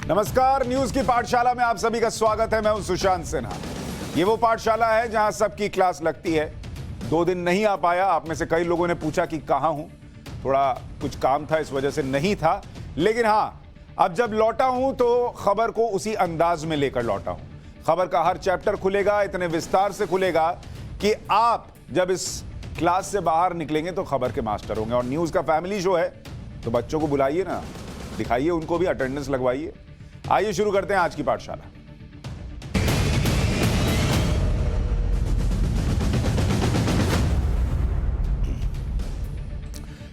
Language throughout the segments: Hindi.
नमस्कार, न्यूज की पाठशाला में आप सभी का स्वागत है। मैं हूं सुशांत सिन्हा। ये वो पाठशाला है जहां सबकी क्लास लगती है। 2 दिन नहीं आ पाया। आप में से कई लोगों ने पूछा कि कहां हूं, थोड़ा कुछ काम था इस वजह से नहीं था, लेकिन हां, अब जब लौटा हूं तो खबर को उसी अंदाज में लेकर लौटा हूं। खबर का हर चैप्टर खुलेगा, इतने विस्तार से खुलेगा कि आप जब इस क्लास से बाहर निकलेंगे तो खबर के मास्टर होंगे। और न्यूज का फैमिली शो है तो बच्चों को बुलाइए ना, दिखाइए उनको भी, अटेंडेंस लगवाइए। आइए शुरू करते हैं आज की पाठशाला।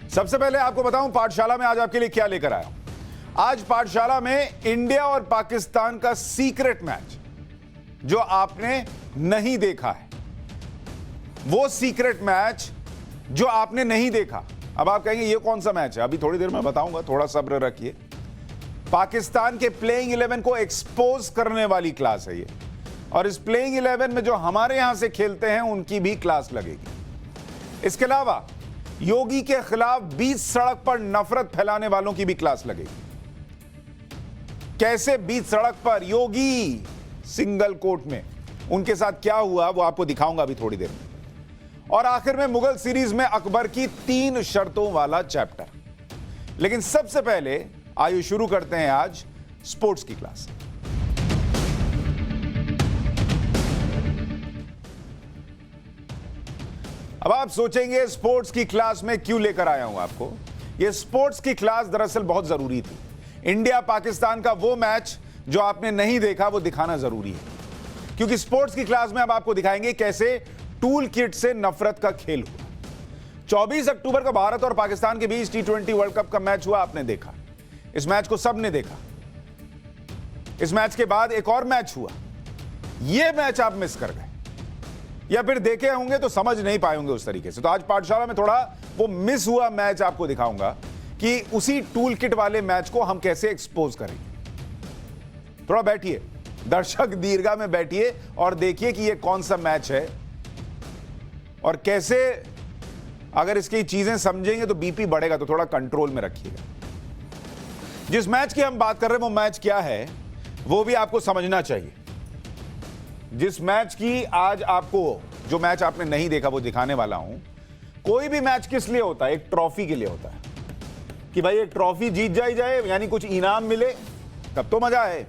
सबसे पहले आपको बताऊं पाठशाला में आज आपके लिए क्या लेकर आया हूं। आज पाठशाला में इंडिया और पाकिस्तान का सीक्रेट मैच जो आपने नहीं देखा है, वो सीक्रेट मैच जो आपने नहीं देखा। अब आप कहेंगे ये कौन सा मैच है, अभी थोड़ी देर में बताऊंगा, थोड़ा सब्र रखिए। पाकिस्तान के प्लेइंग 11 को एक्सपोज करने वाली क्लास है ये, और इस प्लेइंग 11 में जो हमारे यहां से खेलते हैं उनकी भी क्लास लगेगी। इसके अलावा योगी के खिलाफ बीच सड़क पर नफरत फैलाने वालों की भी क्लास लगेगी। कैसे बीच सड़क पर योगी सिंगल कोर्ट में, उनके साथ क्या हुआ वो आपको दिखाऊंगा अभी थोड़ी देर में। और आखिर में मुगल सीरीज में अकबर की 3 शर्तों वाला चैप्टर। लेकिन सबसे पहले आइए शुरू करते हैं आज स्पोर्ट्स की क्लास। अब आप सोचेंगे स्पोर्ट्स की क्लास में क्यों लेकर आया हूं आपको। यह स्पोर्ट्स की क्लास दरअसल बहुत जरूरी थी। इंडिया पाकिस्तान का वो मैच जो आपने नहीं देखा वो दिखाना जरूरी है, क्योंकि स्पोर्ट्स की क्लास में अब आपको दिखाएंगे कैसे टूल किट से नफरत का खेल हुआ। 24 अक्टूबर को भारत और पाकिस्तान के बीच T20 वर्ल्ड कप का मैच हुआ, आपने देखा। इस मैच को सबने देखा। इस मैच के बाद एक और मैच हुआ, यह मैच आप मिस कर गए, या फिर देखे होंगे तो समझ नहीं पाए होंगे उस तरीके से। तो आज पाठशाला में थोड़ा वो मिस हुआ मैच आपको दिखाऊंगा कि उसी टूल किट वाले मैच को हम कैसे एक्सपोज करेंगे। थोड़ा बैठिए, दर्शक दीर्घा में बैठिए और देखिए कि यह कौन सा मैच है और कैसे, अगर इसकी चीजें समझेंगे तो बीपी बढ़ेगा, तो थोड़ा कंट्रोल में रखिएगा। जिस मैच की हम बात कर रहे हैं वो मैच क्या है वो भी आपको समझना चाहिए। जिस मैच की आज आपको, जो मैच आपने नहीं देखा वो दिखाने वाला हूं। कोई भी मैच किस लिए होता है? एक ट्रॉफी के लिए होता है कि भाई एक ट्रॉफी जीत जाए, यानी कुछ इनाम मिले, तब तो मजा है।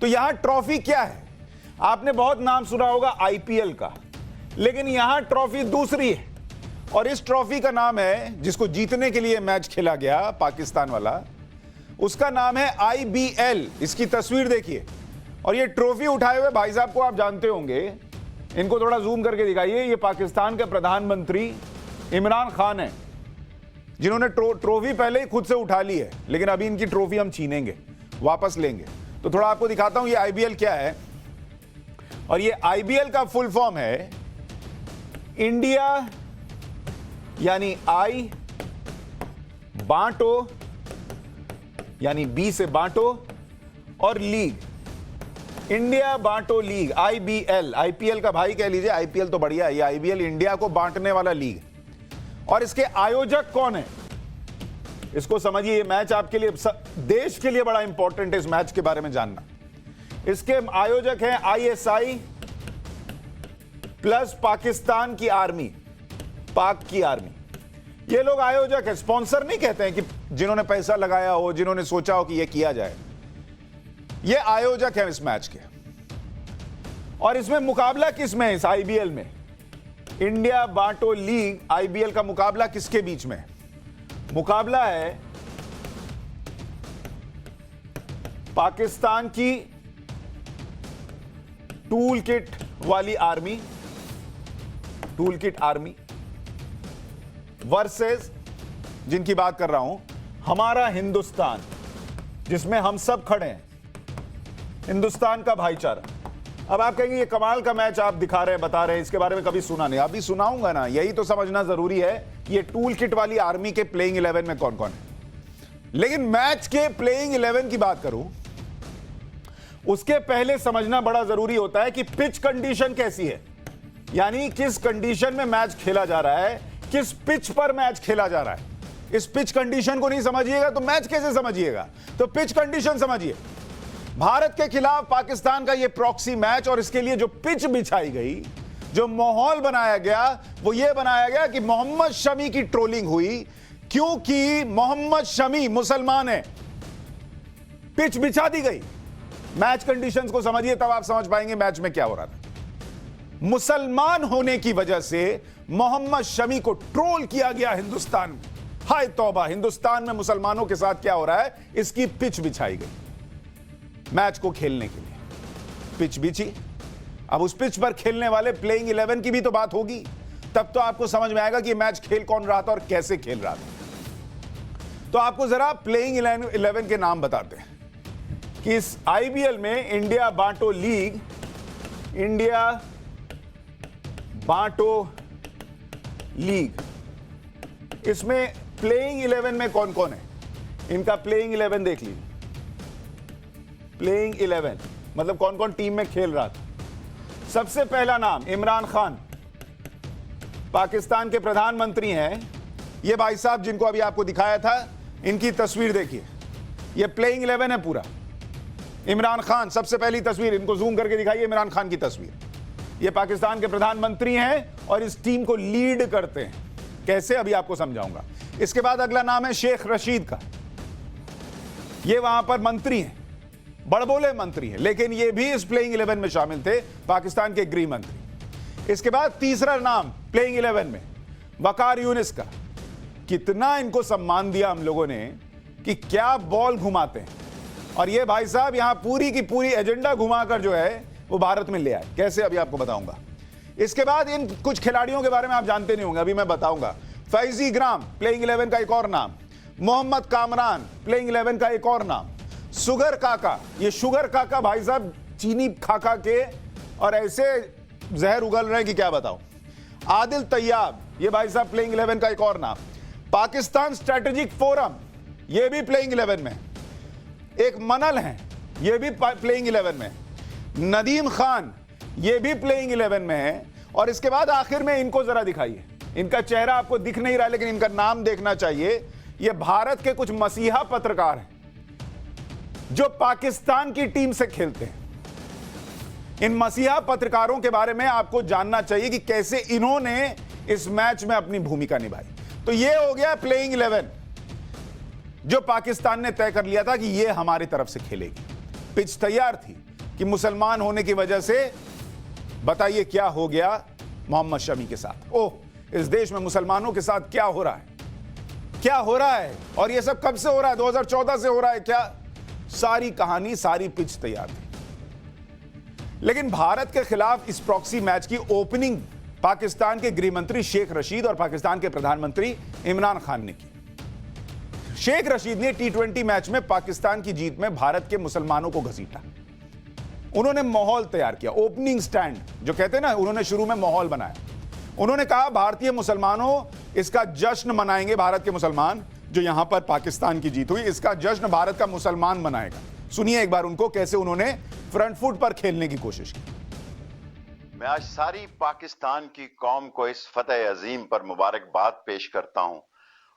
तो यहां ट्रॉफी क्या है? आपने बहुत नाम सुना होगा आईपीएल का, लेकिन यहां ट्रॉफी दूसरी है। और इस ट्रॉफी का नाम है, जिसको जीतने के लिए मैच खेला गया पाकिस्तान वाला, उसका नाम है IBL। इसकी तस्वीर देखिए, और ये ट्रॉफी उठाए हुए भाई साहब को आप जानते होंगे, इनको थोड़ा जूम करके दिखाइए। ये पाकिस्तान के प्रधानमंत्री इमरान खान हैं, जिन्होंने ट्रॉफी पहले ही खुद से उठा ली है, लेकिन अभी इनकी ट्रॉफी हम छीनेंगे, वापस लेंगे। तो थोड़ा आपको दिखाता हूं ये IBL क्या है। और ये IBL का फुल फॉर्म है इंडिया, यानी आई, बांटो यानी बी से बांटो, और लीग, इंडिया बांटो लीग, IBL। IPL का भाई कह लीजिए, IPL तो बढ़िया है, ये IBL इंडिया को बांटने वाला लीग। और इसके आयोजक कौन है इसको समझिए। ये मैच आपके लिए, देश के लिए बड़ा इंपॉर्टेंट है इस मैच के बारे में जानना। इसके आयोजक हैं ISI प्लस पाकिस्तान की आर्मी, पाक की आर्मी। ये लोग आयोजक है, स्पॉन्सर नहीं कहते हैं कि जिन्होंने पैसा लगाया हो, जिन्होंने सोचा हो कि यह किया जाए। ये आयोजक है इस मैच के। और इसमें मुकाबला किसमें है? इस IBL में इंडिया बांटो लीग IBL का मुकाबला किसके बीच में? मुकाबला है पाकिस्तान की टूल किट वाली army, tool kit army versus, जिनकी बात कर रहा हूं, हमारा हिंदुस्तान, जिसमें हम सब खड़े हैं, हिंदुस्तान का भाईचारा। अब आप कहेंगे ये कमाल का मैच आप दिखा रहे हैं, बता रहे हैं, इसके बारे में कभी सुना नहीं। अभी सुनाऊंगा ना, यही तो समझना जरूरी है कि ये टूल किट वाली आर्मी के प्लेइंग 11 में कौन कौन है। लेकिन मैच के प्लेइंग 11 की बात करूं, उसके पहले समझना बड़ा जरूरी होता है कि पिच कंडीशन कैसी है, यानी किस कंडीशन में मैच खेला जा रहा है, किस पिच पर मैच खेला जा रहा है। इस पिच कंडीशन को नहीं समझिएगा तो मैच कैसे समझिएगा? तो पिच कंडीशन समझिए। भारत के खिलाफ पाकिस्तान का यह प्रॉक्सी मैच और इसके लिए जो पिच बिछाई गई, जो माहौल बनाया गया, वो यह बनाया गया कि मोहम्मद शमी की ट्रोलिंग हुई क्योंकि मोहम्मद शमी मुसलमान है। पिच बिछा दी गई। मैच कंडीशंस को समझिए, तब आप समझ पाएंगे मैच में क्या हो रहा था। मुसलमान होने की वजह से मोहम्मद शमी को ट्रोल किया गया हिंदुस्तान में। हाय तौबा, हिंदुस्तान में मुसलमानों के साथ क्या हो रहा है, इसकी पिच बिछाई गई मैच को खेलने के लिए। पिच बिछी, अब उस पिच पर खेलने वाले प्लेइंग 11 की भी तो बात होगी, तब तो आपको समझ में आएगा कि मैच खेल कौन रहा था और कैसे खेल रहा था। तो आपको जरा प्लेइंग 11 के नाम बताते हैं कि इस आईपीएल में इंडिया बांटो लीग, इंडिया बांटो लीग, इसमें प्लेइंग 11 में कौन कौन है, इनका प्लेइंग 11 देख लीजिए। प्लेइंग 11 मतलब कौन कौन टीम में खेल रहा था। सबसे पहला नाम इमरान खान, पाकिस्तान के प्रधानमंत्री हैं ये भाई साहब, जिनको अभी आपको दिखाया था। इनकी तस्वीर देखिए, ये प्लेइंग 11 है पूरा। इमरान खान सबसे पहली तस्वीर, इनको जूम करके दिखाइए इमरान खान की तस्वीर। ये पाकिस्तान के प्रधानमंत्री हैं और इस टीम को लीड करते हैं। कैसे, अभी आपको समझाऊंगा। इसके बाद अगला नाम है शेख रशीद का। ये वहां पर मंत्री हैं, बड़बोले मंत्री हैं, लेकिन ये भी इस प्लेइंग 11 में शामिल थे, पाकिस्तान के गृह मंत्री। इसके बाद तीसरा नाम प्लेइंग 11 में वकार यूनिस का। कितना इनको सम्मान दिया हम लोगों ने कि क्या बॉल घुमाते हैं, और ये भाई साहब यहां पूरी की पूरी एजेंडा घुमाकर जो है वो भारत में ले आए। कैसे, अभी आपको बताऊंगा। इसके बाद इन कुछ खिलाड़ियों के बारे में आप जानते नहीं होंगे, अभी मैं बताऊंगा। फैजी ग्राम प्लेइंग 11 का एक और नाम, मोहम्मद कामरान प्लेइंग 11 का एक और नाम, शुगर काका, ये शुगर काका भाई साहब चीनी खा खा के और ऐसे जहर उगल रहे हैं कि क्या बताऊं। आदिल तैयाब, ये भाई साहब प्लेइंग 11 का एक और नाम। पाकिस्तान स्ट्रेटेजिक फोरम, ये भी प्लेइंग 11 में। एक मनल हैं, ये भी प्लेइंग 11 में। नदीम खान, ये भी प्लेइंग 11 में है। और इसके बाद आखिर में इनको जरा दिखाइए, इनका चेहरा आपको दिख नहीं रहा, लेकिन इनका नाम देखना चाहिए। ये भारत के कुछ मसीहा पत्रकार हैं जो पाकिस्तान की टीम से खेलते हैं। इन मसीहा पत्रकारों के बारे में आपको जानना चाहिए कि कैसे इन्होंने इस मैच में अपनी भूमिका निभाई। तो ये हो गया प्लेइंग 11 जो पाकिस्तान ने तय कर लिया था कि ये हमारी तरफ से खेलेगी। पिच तैयार थी कि मुसलमान होने की वजह से बताइए क्या हो गया मोहम्मद शमी के साथ। ओह, इस देश में मुसलमानों के साथ क्या हो रहा है, क्या हो रहा है, और ये सब कब से हो रहा है, 2014 से हो रहा है क्या। सारी कहानी, सारी पिच तैयार थी। लेकिन भारत के खिलाफ इस प्रॉक्सी मैच की ओपनिंग पाकिस्तान के गृह मंत्री शेख रशीद और पाकिस्तान के प्रधानमंत्री इमरान खान ने की। शेख रशीद ने T20 मैच में पाकिस्तान की जीत में भारत के मुसलमानों को घसीटा। उन्होंने माहौल तैयार किया, ओपनिंग स्टैंड जो कहते हैं ना, उन्होंने शुरू में माहौल बनाया। उन्होंने कहा भारतीय मुसलमानों इसका जश्न मनाएंगे, भारत के मुसलमान जो यहां पर पाकिस्तान की जीत हुई, इसका जश्न भारत का मुसलमान मनाएगा। सुनिए एक बार उनको, कैसे उन्होंने फ्रंट फुट पर खेलने की कोशिश की। मैं आज सारी पाकिस्तान की कौम को इस फतेह अजीम पर मुबारकबाद पेश करता हूं,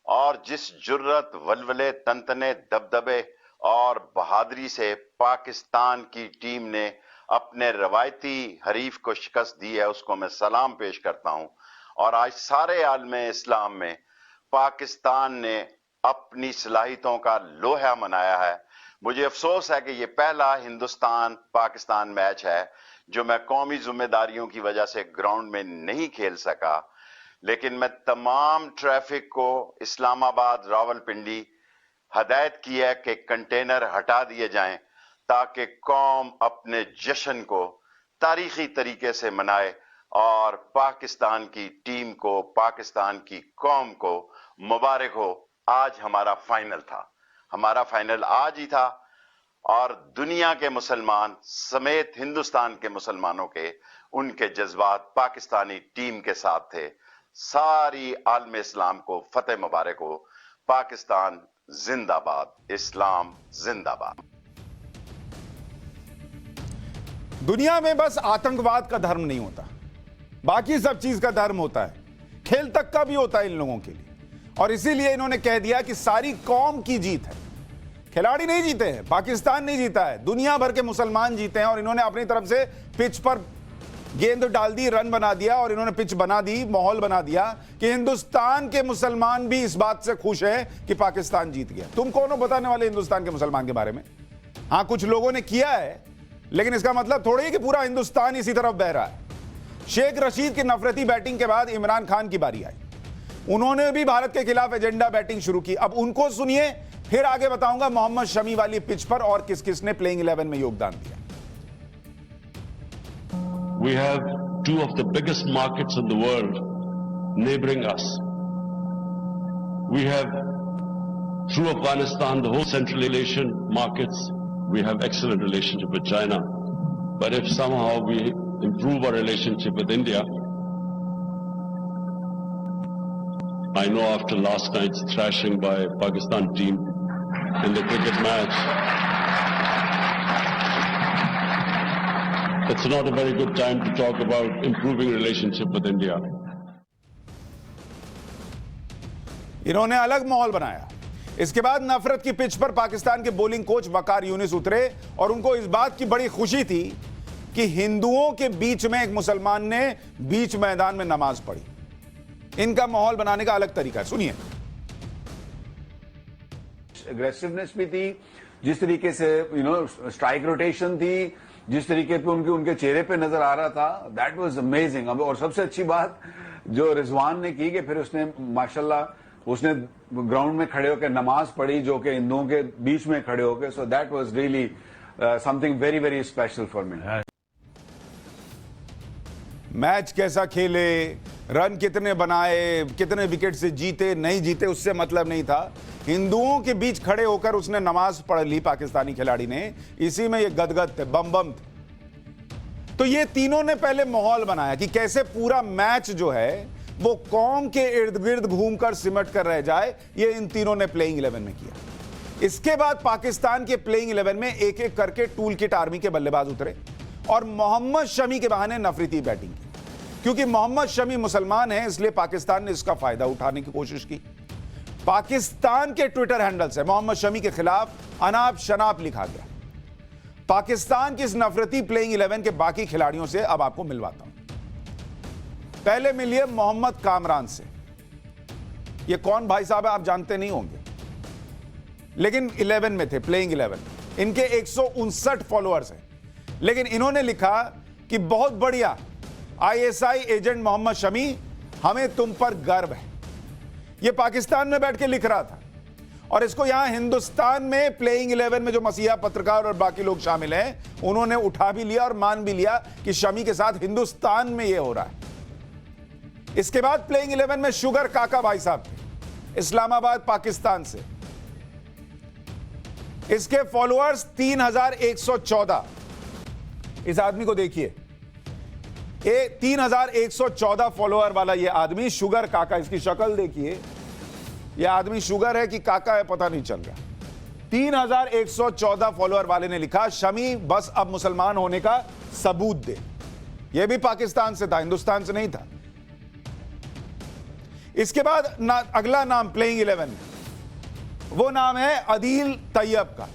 और जिस जुर्रत, वलवले, तनतने, दबदबे और बहादुरी से पाकिस्तान की टीम ने अपने रवायती हरीफ को शिकस्त दी है, उसको मैं सलाम पेश करता हूं। और आज सारे आलमे इस्लाम में पाकिस्तान ने अपनी सलाहियतों का लोहा मनाया है। मुझे अफसोस है कि ये पहला हिंदुस्तान पाकिस्तान मैच है जो मैं कौमी जिम्मेदारियों की वजह से ग्राउंड में नहीं खेल सका, लेकिन मैं तमाम ट्रैफिक को इस्लामाबाद, रावलपिंडी हदायत की है कि कंटेनर हटा दिए जाएं ताकि कौम अपने जश्न को तारीखी तरीके से मनाए और पाकिस्तान की टीम को, पाकिस्तान की कौम को मुबारक हो। आज हमारा फाइनल था, हमारा फाइनल आज ही था, और दुनिया के मुसलमान समेत हिंदुस्तान के मुसलमानों के उनके जज्बात पाकिस्तानी टीम के साथ थे। सारी आलम इस्लाम को फतेह मुबारक हो। पाकिस्तान जिंदाबाद, इस्लाम जिंदाबाद। दुनिया में बस आतंकवाद का धर्म नहीं होता, बाकी सब चीज का धर्म होता है, खेल तक का भी होता है इन लोगों के लिए। और इसीलिए इन्होंने कह दिया कि सारी कौम की जीत है। खिलाड़ी नहीं जीते हैं, पाकिस्तान नहीं जीता है, दुनिया भर के मुसलमान जीते हैं। और इन्होंने अपनी तरफ से पिच पर गेंद डाल दी, रन बना दिया और इन्होंने पिच बना दी, माहौल बना दिया कि हिंदुस्तान के मुसलमान भी इस बात से खुश हैं कि पाकिस्तान जीत गया। तुम कौन हो बताने वाले हिंदुस्तान के मुसलमान के बारे में? हां, कुछ लोगों ने किया है, लेकिन इसका मतलब थोड़ी है कि पूरा हिंदुस्तान इसी तरफ बह रहा है। शेख रशीद की नफरती बैटिंग के बाद इमरान खान की बारी आई। उन्होंने भी भारत के खिलाफ एजेंडा बैटिंग शुरू की। अब उनको सुनिए, फिर आगे बताऊंगा मोहम्मद शमी वाली पिच पर और किस किस ने प्लेइंग 11 में योगदान दिया। We have two of the biggest markets in the world neighboring us. We have, through Afghanistan, the whole Central Asian markets. We have excellent relationship with China. But if somehow we improve our relationship with India, I know after last night's thrashing by Pakistan team in the cricket match, it's not a very good time to talk about improving relationship with India. इन्होंने अलग माहौल बनाया। इसके बाद नफरत की पिच पर पाकिस्तान के बॉलिंग कोच वकार यूनिस उतरे और उनको इस बात की बड़ी खुशी थी कि हिंदुओं के बीच में एक मुसलमान ने बीच मैदान में नमाज पढ़ी। इनका माहौल बनाने का अलग तरीका है, सुनिए। एग्रेसिवनेस भी थी, जिस तरीके से स्ट्राइक रोटेशन थी, जिस तरीके पे उनके चेहरे पे नजर आ रहा था, दैट वाज अमेजिंग। और सबसे अच्छी बात जो रिजवान ने की कि फिर उसने माशाल्लाह उसने ग्राउंड में खड़े होकर नमाज पढ़ी, जो कि हिंदुओं के बीच में खड़े होकर। So that was really something very very special for me. Match कैसा खेले, रन कितने बनाए, कितने विकेट से जीते नहीं जीते, उससे मतलब नहीं था। हिंदुओं के बीच खड़े होकर उसने नमाज पढ़ ली पाकिस्तानी खिलाड़ी ने, इसी में ये गदगद थे, बम बम थे। तो ये तीनों ने पहले माहौल बनाया कि कैसे पूरा मैच जो है वो कौम के इर्द गिर्द घूमकर सिमट कर रह जाए। ये इन तीनों ने प्लेइंग 11 में किया। इसके बाद पाकिस्तान के प्लेइंग 11 में एक एक करके टूल किट आर्मी के बल्लेबाज उतरे और मोहम्मद शमी के बहाने नफरती बैटिंग की। क्योंकि मोहम्मद शमी मुसलमान है, इसलिए पाकिस्तान ने इसका फायदा उठाने की कोशिश की। पाकिस्तान के ट्विटर हैंडल से मोहम्मद शमी के खिलाफ अनाप शनाप लिखा गया। पाकिस्तान की इस नफरती प्लेइंग 11 के बाकी खिलाड़ियों से अब आपको मिलवाता हूं। पहले मिलिए मोहम्मद कामरान से। ये कौन भाई साहब है आप जानते नहीं होंगे, लेकिन 11 में थे, प्लेइंग 11। इनके 159 फॉलोअर्स हैं, लेकिन इन्होंने लिखा कि बहुत बढ़िया आईएसआई एजेंट मोहम्मद शमी, हमें तुम पर गर्व है। यह पाकिस्तान में बैठ के लिख रहा था और इसको यहां हिंदुस्तान में प्लेइंग 11 में जो मसीहा पत्रकार और बाकी लोग शामिल हैं, उन्होंने उठा भी लिया और मान भी लिया कि शमी के साथ हिंदुस्तान में यह हो रहा है। इसके बाद प्लेइंग 11 में शुगर काका भाई साहब थे, इस्लामाबाद पाकिस्तान से। इसके फॉलोअर्स 3114। इस आदमी को देखिए, 3114 फॉलोअर वाला ये आदमी शुगर काका। इसकी शक्ल देखिए, यह आदमी शुगर है कि काका है पता नहीं चल रहा। 3114 फॉलोअर वाले ने लिखा, शमी बस अब मुसलमान होने का सबूत दे। यह भी पाकिस्तान से था, हिंदुस्तान से नहीं था। इसके बाद अगला नाम प्लेइंग 11 में, वो नाम है अदील तैयब का।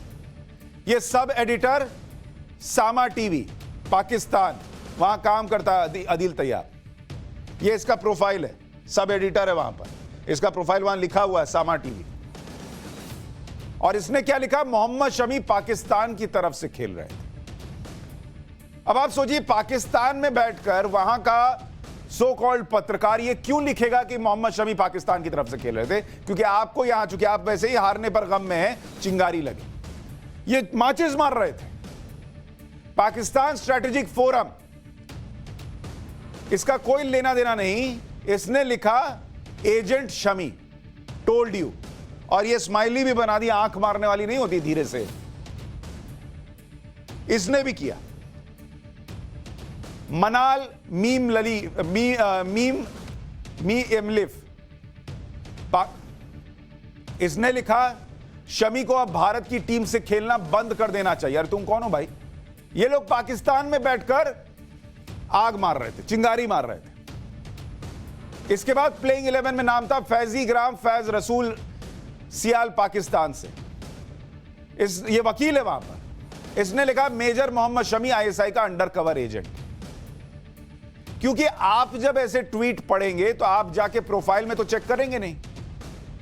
यह सब एडिटर सामा टीवी पाकिस्तान, वहां काम करता है अदील तैयब। ये इसका प्रोफाइल है, सब एडिटर है वहां पर। इसका प्रोफाइल वहां लिखा हुआ है सामा टीवी। और इसने क्या लिखा, मोहम्मद शमी पाकिस्तान की तरफ से खेल रहे थे। अब आप सोचिए, पाकिस्तान में बैठकर वहां का सो कॉल्ड पत्रकार ये क्यों लिखेगा कि मोहम्मद शमी पाकिस्तान की तरफ से खेल रहे थे? क्योंकि आपको यहां, चूंकि आप वैसे ही हारने पर गम में हैं, चिंगारी लगी। ये माचिस मार रहे थे। पाकिस्तान स्ट्रेटेजिक फोरम, इसका कोई लेना देना नहीं। इसने लिखा एजेंट शमी टोल्ड यू, और ये स्माइली भी बना दी, आंख मारने वाली नहीं होती धीरे से, इसने भी किया। मनाल मीम लली मी एमलिफ, इसने लिखा शमी को अब भारत की टीम से खेलना बंद कर देना चाहिए। यार तुम कौन हो भाई? ये लोग पाकिस्तान में बैठकर आग मार रहे थे, चिंगारी मार रहे थे। इसके बाद प्लेइंग 11 में नाम था फैजी ग्राम फैज रसूल सियाल पाकिस्तान से। ये वकील है वहां पर, इसने लिखा मेजर मोहम्मद शमी आईएसआई का अंडर कवर एजेंट। क्योंकि आप जब ऐसे ट्वीट पढ़ेंगे तो आप जाके प्रोफाइल में तो चेक करेंगे नहीं।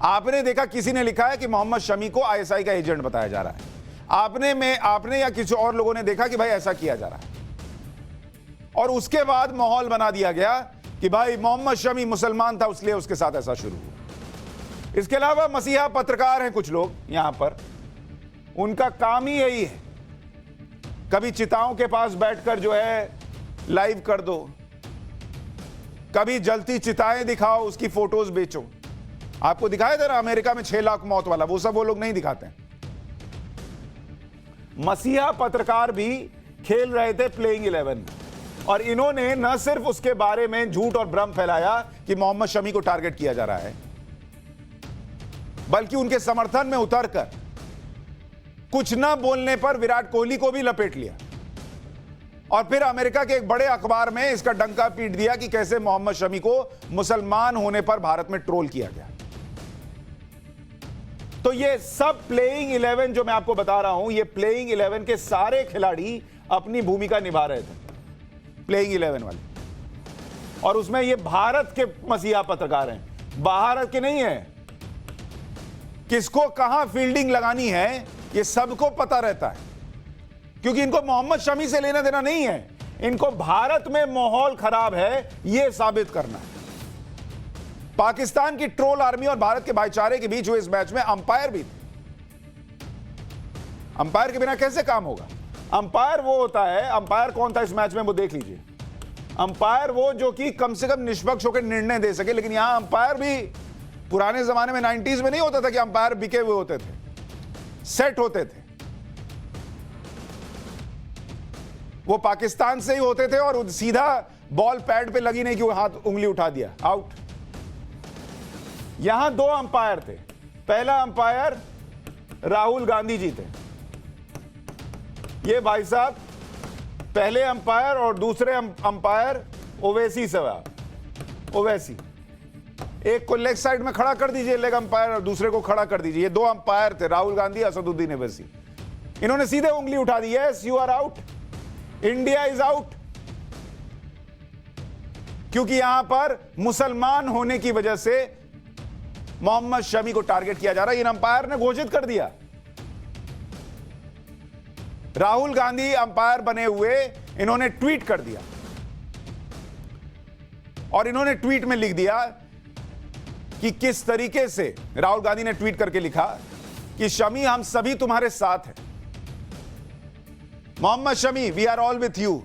आपने देखा किसी ने लिखा है कि मोहम्मद शमी को आईएसआई का एजेंट बताया जा रहा है, आपने या किसी और लोगों ने देखा कि भाई ऐसा किया जा रहा है, और उसके बाद माहौल बना दिया गया कि भाई मोहम्मद शमी मुसलमान था इसलिए उसके साथ ऐसा शुरू हुआ। इसके अलावा मसीहा पत्रकार हैं कुछ लोग यहां पर, उनका काम ही यही है, कभी चिताओं के पास बैठकर जो है लाइव कर दो, कभी जलती चिताएं दिखाओ, उसकी फोटोज बेचो। आपको दिखाया था ना अमेरिका में 6 लाख मौत वाला, वो सब वो लोग नहीं दिखाते हैं। मसीहा पत्रकार भी खेल रहे थे प्लेइंग 11 में, और इन्होंने न सिर्फ उसके बारे में झूठ और भ्रम फैलाया कि मोहम्मद शमी को टारगेट किया जा रहा है, बल्कि उनके समर्थन में उतरकर कुछ न बोलने पर विराट कोहली को भी लपेट लिया, और फिर अमेरिका के एक बड़े अखबार में इसका डंका पीट दिया कि कैसे मोहम्मद शमी को मुसलमान होने पर भारत में ट्रोल किया गया। तो ये सब प्लेइंग 11 जो मैं आपको बता रहा हूं, ये प्लेइंग 11 के सारे खिलाड़ी अपनी भूमिका निभा रहे थे, प्लेइंग 11 वाले, और उसमें ये भारत के मसीहा पत्रकार हैं, बाहर के नहीं है। किसको कहां फील्डिंग लगानी है ये सबको पता रहता है, क्योंकि इनको मोहम्मद शमी से लेना देना नहीं है, इनको भारत में माहौल खराब है यह साबित करना है। पाकिस्तान की ट्रोल आर्मी और भारत के भाईचारे के बीच हुए इस मैच में अंपायर भी थे। अंपायर के बिना कैसे काम होगा? अंपायर वो होता है, अंपायर कौन था इस मैच में वो देख लीजिए। अंपायर वो जो कि कम से कम निष्पक्ष होकर निर्णय दे सके, लेकिन यहां अंपायर भी पुराने जमाने में 90s में नहीं होता था कि अंपायर बिके हुए होते थे, सेट होते थे, वो पाकिस्तान से ही होते थे, और सीधा बॉल पैड पे लगी नहीं कि वो हाथ उंगली उठा दिया, आउट। यहां 2 अंपायर थे, पहला अंपायर राहुल गांधी जी थे, ये भाई साहब पहले अंपायर, और दूसरे अंपायर ओवैसी साहब, ओवैसी। एक को लेग साइड में खड़ा कर दीजिए लेग अंपायर, और दूसरे को खड़ा कर दीजिए। ये 2 अंपायर थे, राहुल गांधी, असदुद्दीन ओवैसी। इन्होंने सीधे उंगली उठा दी, yes you are out, India is out, क्योंकि यहां पर मुसलमान होने की वजह से मोहम्मद शमी को टारगेट किया जा रहा है। इन अंपायर ने घोषित कर दिया। राहुल गांधी अंपायर बने हुए, इन्होंने ट्वीट कर दिया, और इन्होंने ट्वीट में लिख दिया कि किस तरीके से राहुल गांधी ने ट्वीट करके लिखा कि शमी हम सभी तुम्हारे साथ हैं। Mohammed Shami, we are all with you.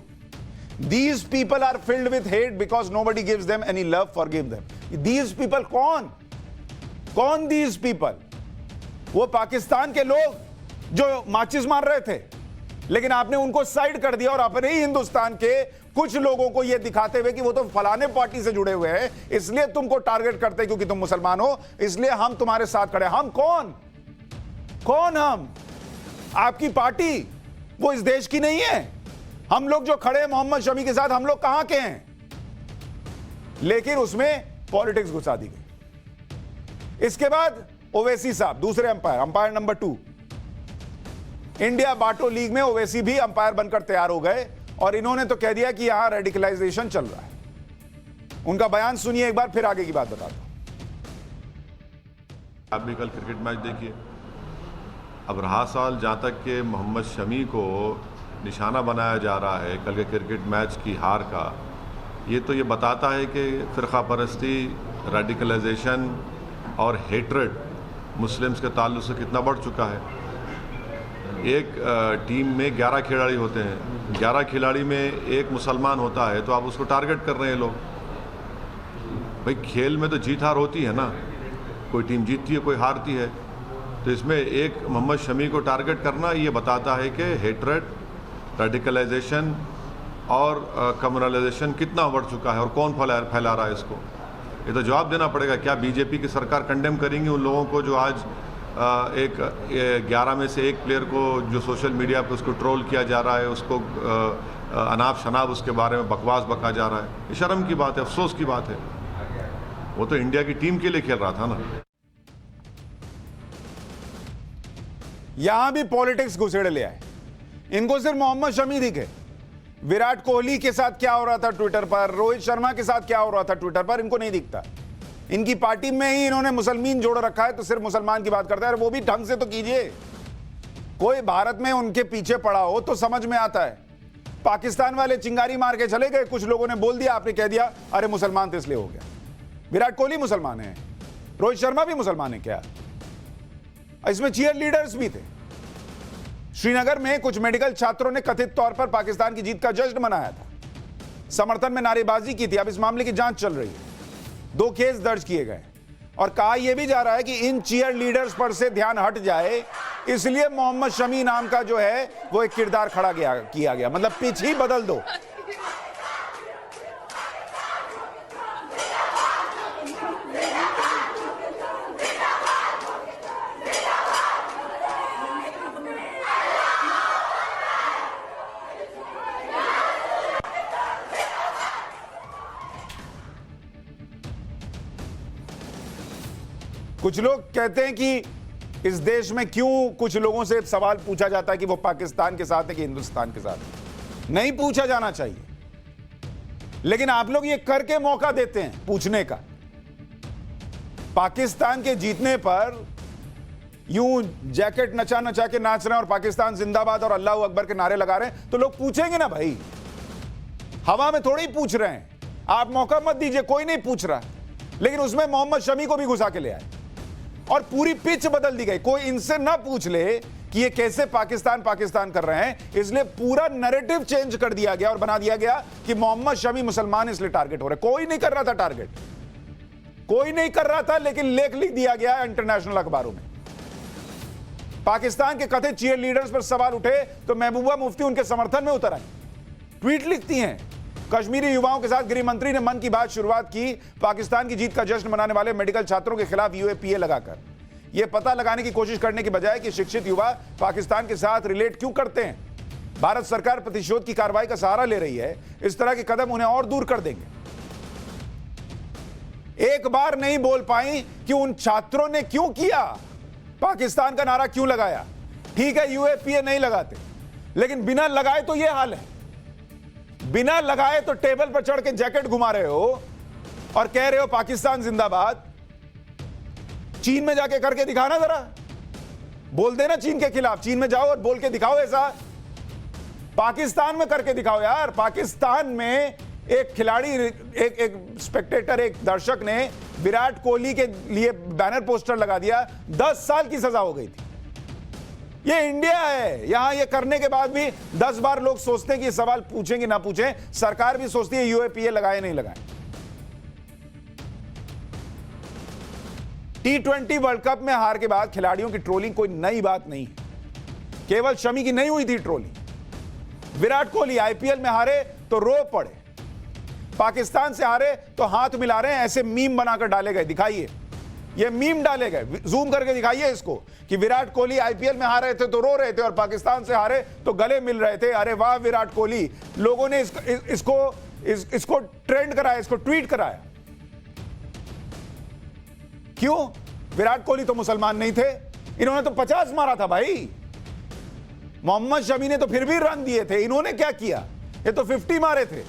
These people are filled with hate because nobody gives them any love, forgive them. These people कौन these people? वो पाकिस्तान के लोग जो माचिस मार रहे थे, लेकिन आपने उनको साइड कर दिया और अपने ही हिंदुस्तान के कुछ लोगों को यह दिखाते हुए कि वो तो फलाने पार्टी से जुड़े हुए हैं, इसलिए तुमको टारगेट करते हैं क्योंकि तुम मुसलमान हो, इसलिए हम तुम्हारे साथ खड़े। हम कौन हम? आपकी पार्टी वो इस देश की नहीं है। हम लोग जो खड़े हैं मोहम्मद शमी के साथ, हम लोग कहां के हैं? लेकिन उसमें पॉलिटिक्स घुसा दी गई। इसके बाद ओवैसी साहब, दूसरे अंपायर नंबर 2, इंडिया बाटो लीग में ओवैसी भी अंपायर बनकर तैयार हो गए, और इन्होंने तो कह दिया कि यहां रेडिकलाइजेशन चल रहा है। उनका बयान सुनिए एक बार, फिर आगे की बात बताता हूं। आप भी कल क्रिकेट मैच देखिए। अब रहा सवाल जहाँ तक कि मोहम्मद शमी को निशाना बनाया जा रहा है कल के क्रिकेट मैच की हार का, ये तो ये बताता है कि फ़िरक़ा परस्ती, रेडिकलाइजेशन और हेट्रेड मुस्लिम्स के ताल्लुक से कितना बढ़ चुका है। एक टीम में 11 खिलाड़ी होते हैं, 11 खिलाड़ी में एक मुसलमान होता है, तो आप उसको टारगेट कर रहे हैं लोग। भाई खेल में तो जीत हार होती है ना, कोई टीम जीतती है कोई हारती है, तो इसमें एक मोहम्मद शमी को टारगेट करना ये बताता है कि हेट्रेड, रेडिकलाइजेशन और कम्युनलाइजेशन कितना बढ़ चुका है और कौन फैला रहा है इसको। ये तो जवाब देना पड़ेगा। क्या बीजेपी की सरकार कंडेम करेंगी उन लोगों को जो आज एक 11 में से एक प्लेयर को जो सोशल मीडिया पे उसको ट्रोल किया जा रहा है, उसको अनाप शनाप उसके बारे में बकवास बका जा रहा है? ये शर्म की बात है, अफसोस की बात है। वो तो इंडिया की टीम के लिए खेल रहा था ना। यहां भी पॉलिटिक्स घुसेड़ ले आए। इनको सिर्फ मोहम्मद शमी दिखे। विराट कोहली के साथ क्या हो रहा था ट्विटर पर, रोहित शर्मा के साथ क्या हो रहा था ट्विटर पर, इनको नहीं दिखता। इनकी पार्टी में ही इन्होंने मुसलमान जोड़ रखा है, तो सिर्फ मुसलमान की बात करता है। वो भी ढंग से तो कीजिए। कोई भारत में उनके पीछे पड़ा हो तो समझ में आता है। पाकिस्तान वाले चिंगारी मार के चले गए, कुछ लोगों ने बोल दिया, आपने कह दिया अरे मुसलमान तो इसलिए हो गया। विराट कोहली मुसलमान है, रोहित शर्मा भी मुसलमान है क्या? इसमें चीयर लीडर्स भी थे। श्रीनगर में कुछ मेडिकल छात्रों ने कथित तौर पर पाकिस्तान की जीत का जश्न मनाया था, समर्थन में नारेबाजी की थी। अब इस मामले की जांच चल रही है। 2 केस दर्ज किए गए और कहा यह भी जा रहा है कि इन चीयर लीडर्स पर से ध्यान हट जाए, इसलिए मोहम्मद शमी नाम का जो है वो एक किरदार खड़ा किया गया। मतलब पिच ही बदल दो। कुछ लोग कहते हैं कि इस देश में क्यों कुछ लोगों से सवाल पूछा जाता है कि वो पाकिस्तान के साथ है कि हिंदुस्तान के साथ। नहीं पूछा जाना चाहिए, लेकिन आप लोग ये करके मौका देते हैं पूछने का। पाकिस्तान के जीतने पर यूं जैकेट नचा नचा के नाच रहे हैं और पाकिस्तान जिंदाबाद और अल्लाह अकबर के नारे लगा रहे हैं, तो लोग पूछेंगे ना भाई। हवा में थोड़ी पूछ रहे हैं, आप मौका मत दीजिए। कोई नहीं पूछ रहा, लेकिन उसमें मोहम्मद शमी को भी घुसा के ले आए और पूरी पिच बदल दी गई। कोई इनसे ना पूछ ले कि ये कैसे पाकिस्तान पाकिस्तान कर रहे हैं, इसलिए पूरा नैरेटिव चेंज कर दिया गया और बना दिया गया कि मोहम्मद शमी मुसलमान इसलिए टारगेट हो रहे। कोई नहीं कर रहा था टारगेट, कोई नहीं कर रहा था, लेकिन लेख लिख दिया गया इंटरनेशनल अखबारों में। पाकिस्तान के कथित चीयर लीडर्स पर सवाल उठे तो महबूबा मुफ्ती उनके समर्थन में उतर आई। ट्वीट लिखती हैं, कश्मीरी युवाओं के साथ गृह मंत्री ने मन की बात शुरुआत की पाकिस्तान की जीत का जश्न मनाने वाले मेडिकल छात्रों के खिलाफ यूएपीए लगाकर। यह पता लगाने की कोशिश करने की बजाय कि शिक्षित युवा पाकिस्तान के साथ रिलेट क्यों करते हैं। भारत सरकार प्रतिशोध की कार्रवाई का सहारा ले रही है। इस तरह के कदम उन्हें और दूर कर देंगे। एक बार नहीं बोल पाई कि उन छात्रों ने क्यों किया, पाकिस्तान का नारा क्यों लगाया। ठीक है, यूएपीए नहीं लगाते, लेकिन बिना लगाए तो यह हाल है। बिना लगाए तो टेबल पर चढ़ के जैकेट घुमा रहे हो और कह रहे हो पाकिस्तान जिंदाबाद। चीन में जाके करके दिखाना, जरा बोल देना चीन के खिलाफ। चीन में जाओ और बोल के दिखाओ ऐसा। पाकिस्तान में करके दिखाओ यार। पाकिस्तान में एक खिलाड़ी, एक स्पेक्टेटर, एक दर्शक ने विराट कोहली के लिए बैनर पोस्टर लगा दिया, 10 साल की सजा हो गई थी। ये इंडिया है, यहां ये करने के बाद भी 10 बार लोग सोचते हैं कि ये सवाल पूछेंगे ना पूछें। सरकार भी सोचती है यूएपीए लगाए नहीं लगाए। T20 वर्ल्ड कप में हार के बाद खिलाड़ियों की ट्रोलिंग कोई नई बात नहीं है। केवल शमी की नहीं हुई थी ट्रोलिंग। विराट कोहली आईपीएल में हारे तो रो पड़े, पाकिस्तान से हारे तो हाथ मिला रहे हैं, ऐसे मीम बनाकर डाले गए। दिखाइए, ये मीम डाले गए, जूम करके दिखाइए इसको कि विराट कोहली आईपीएल में हार रहे थे तो रो रहे थे और पाकिस्तान से हारे तो गले मिल रहे थे। अरे वाह विराट कोहली। लोगों ने इसको ट्रेंड कराया, इसको ट्वीट कराया। क्यों? विराट कोहली तो मुसलमान नहीं थे, इन्होंने तो 50 मारा था भाई। मोहम्मद शमी ने तो फिर भी रन दिए थे, इन्होंने क्या किया? ये तो 50 मारे थे।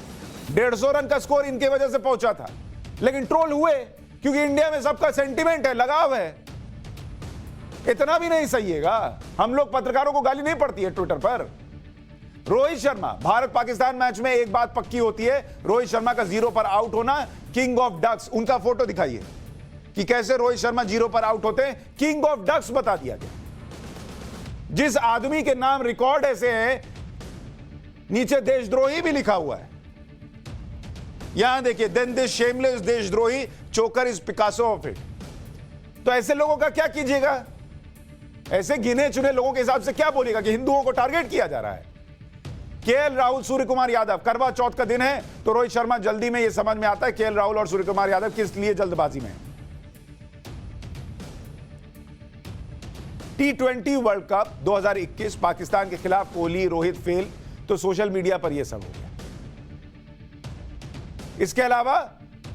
150 रन का स्कोर इनके वजह से पहुंचा था, लेकिन ट्रोल हुए क्योंकि इंडिया में सबका सेंटीमेंट है, लगाव है। इतना भी नहीं सहिएगा। हम लोग पत्रकारों को गाली नहीं पड़ती है ट्विटर पर। रोहित शर्मा, भारत पाकिस्तान मैच में एक बात पक्की होती है, रोहित शर्मा का 0 पर आउट होना। किंग ऑफ डक्स, उनका फोटो दिखाइए कि कैसे रोहित शर्मा 0 पर आउट होते हैं। किंग ऑफ डक्स बता दिया गया। जिस आदमी के नाम रिकॉर्ड ऐसे हैं, नीचे देशद्रोही भी लिखा हुआ है। यहां देखिए, देन दिस शेमलेस देशद्रोही चोकर इज पिकासो ऑफ इट। तो ऐसे लोगों का क्या कीजिएगा? ऐसे गिने चुने लोगों के हिसाब से क्या बोलेगा कि हिंदुओं को टारगेट किया जा रहा है? केएल राहुल, सूर्य कुमार यादव, करवा चौथ का दिन है तो रोहित शर्मा जल्दी में। यह समझ में आता है केएल राहुल और सूर्य कुमार यादव किस लिए जल्दबाजी में। T20 वर्ल्ड कप 2021 पाकिस्तान के खिलाफ कोहली रोहित फेल, तो सोशल मीडिया पर यह सब हो गया। इसके अलावा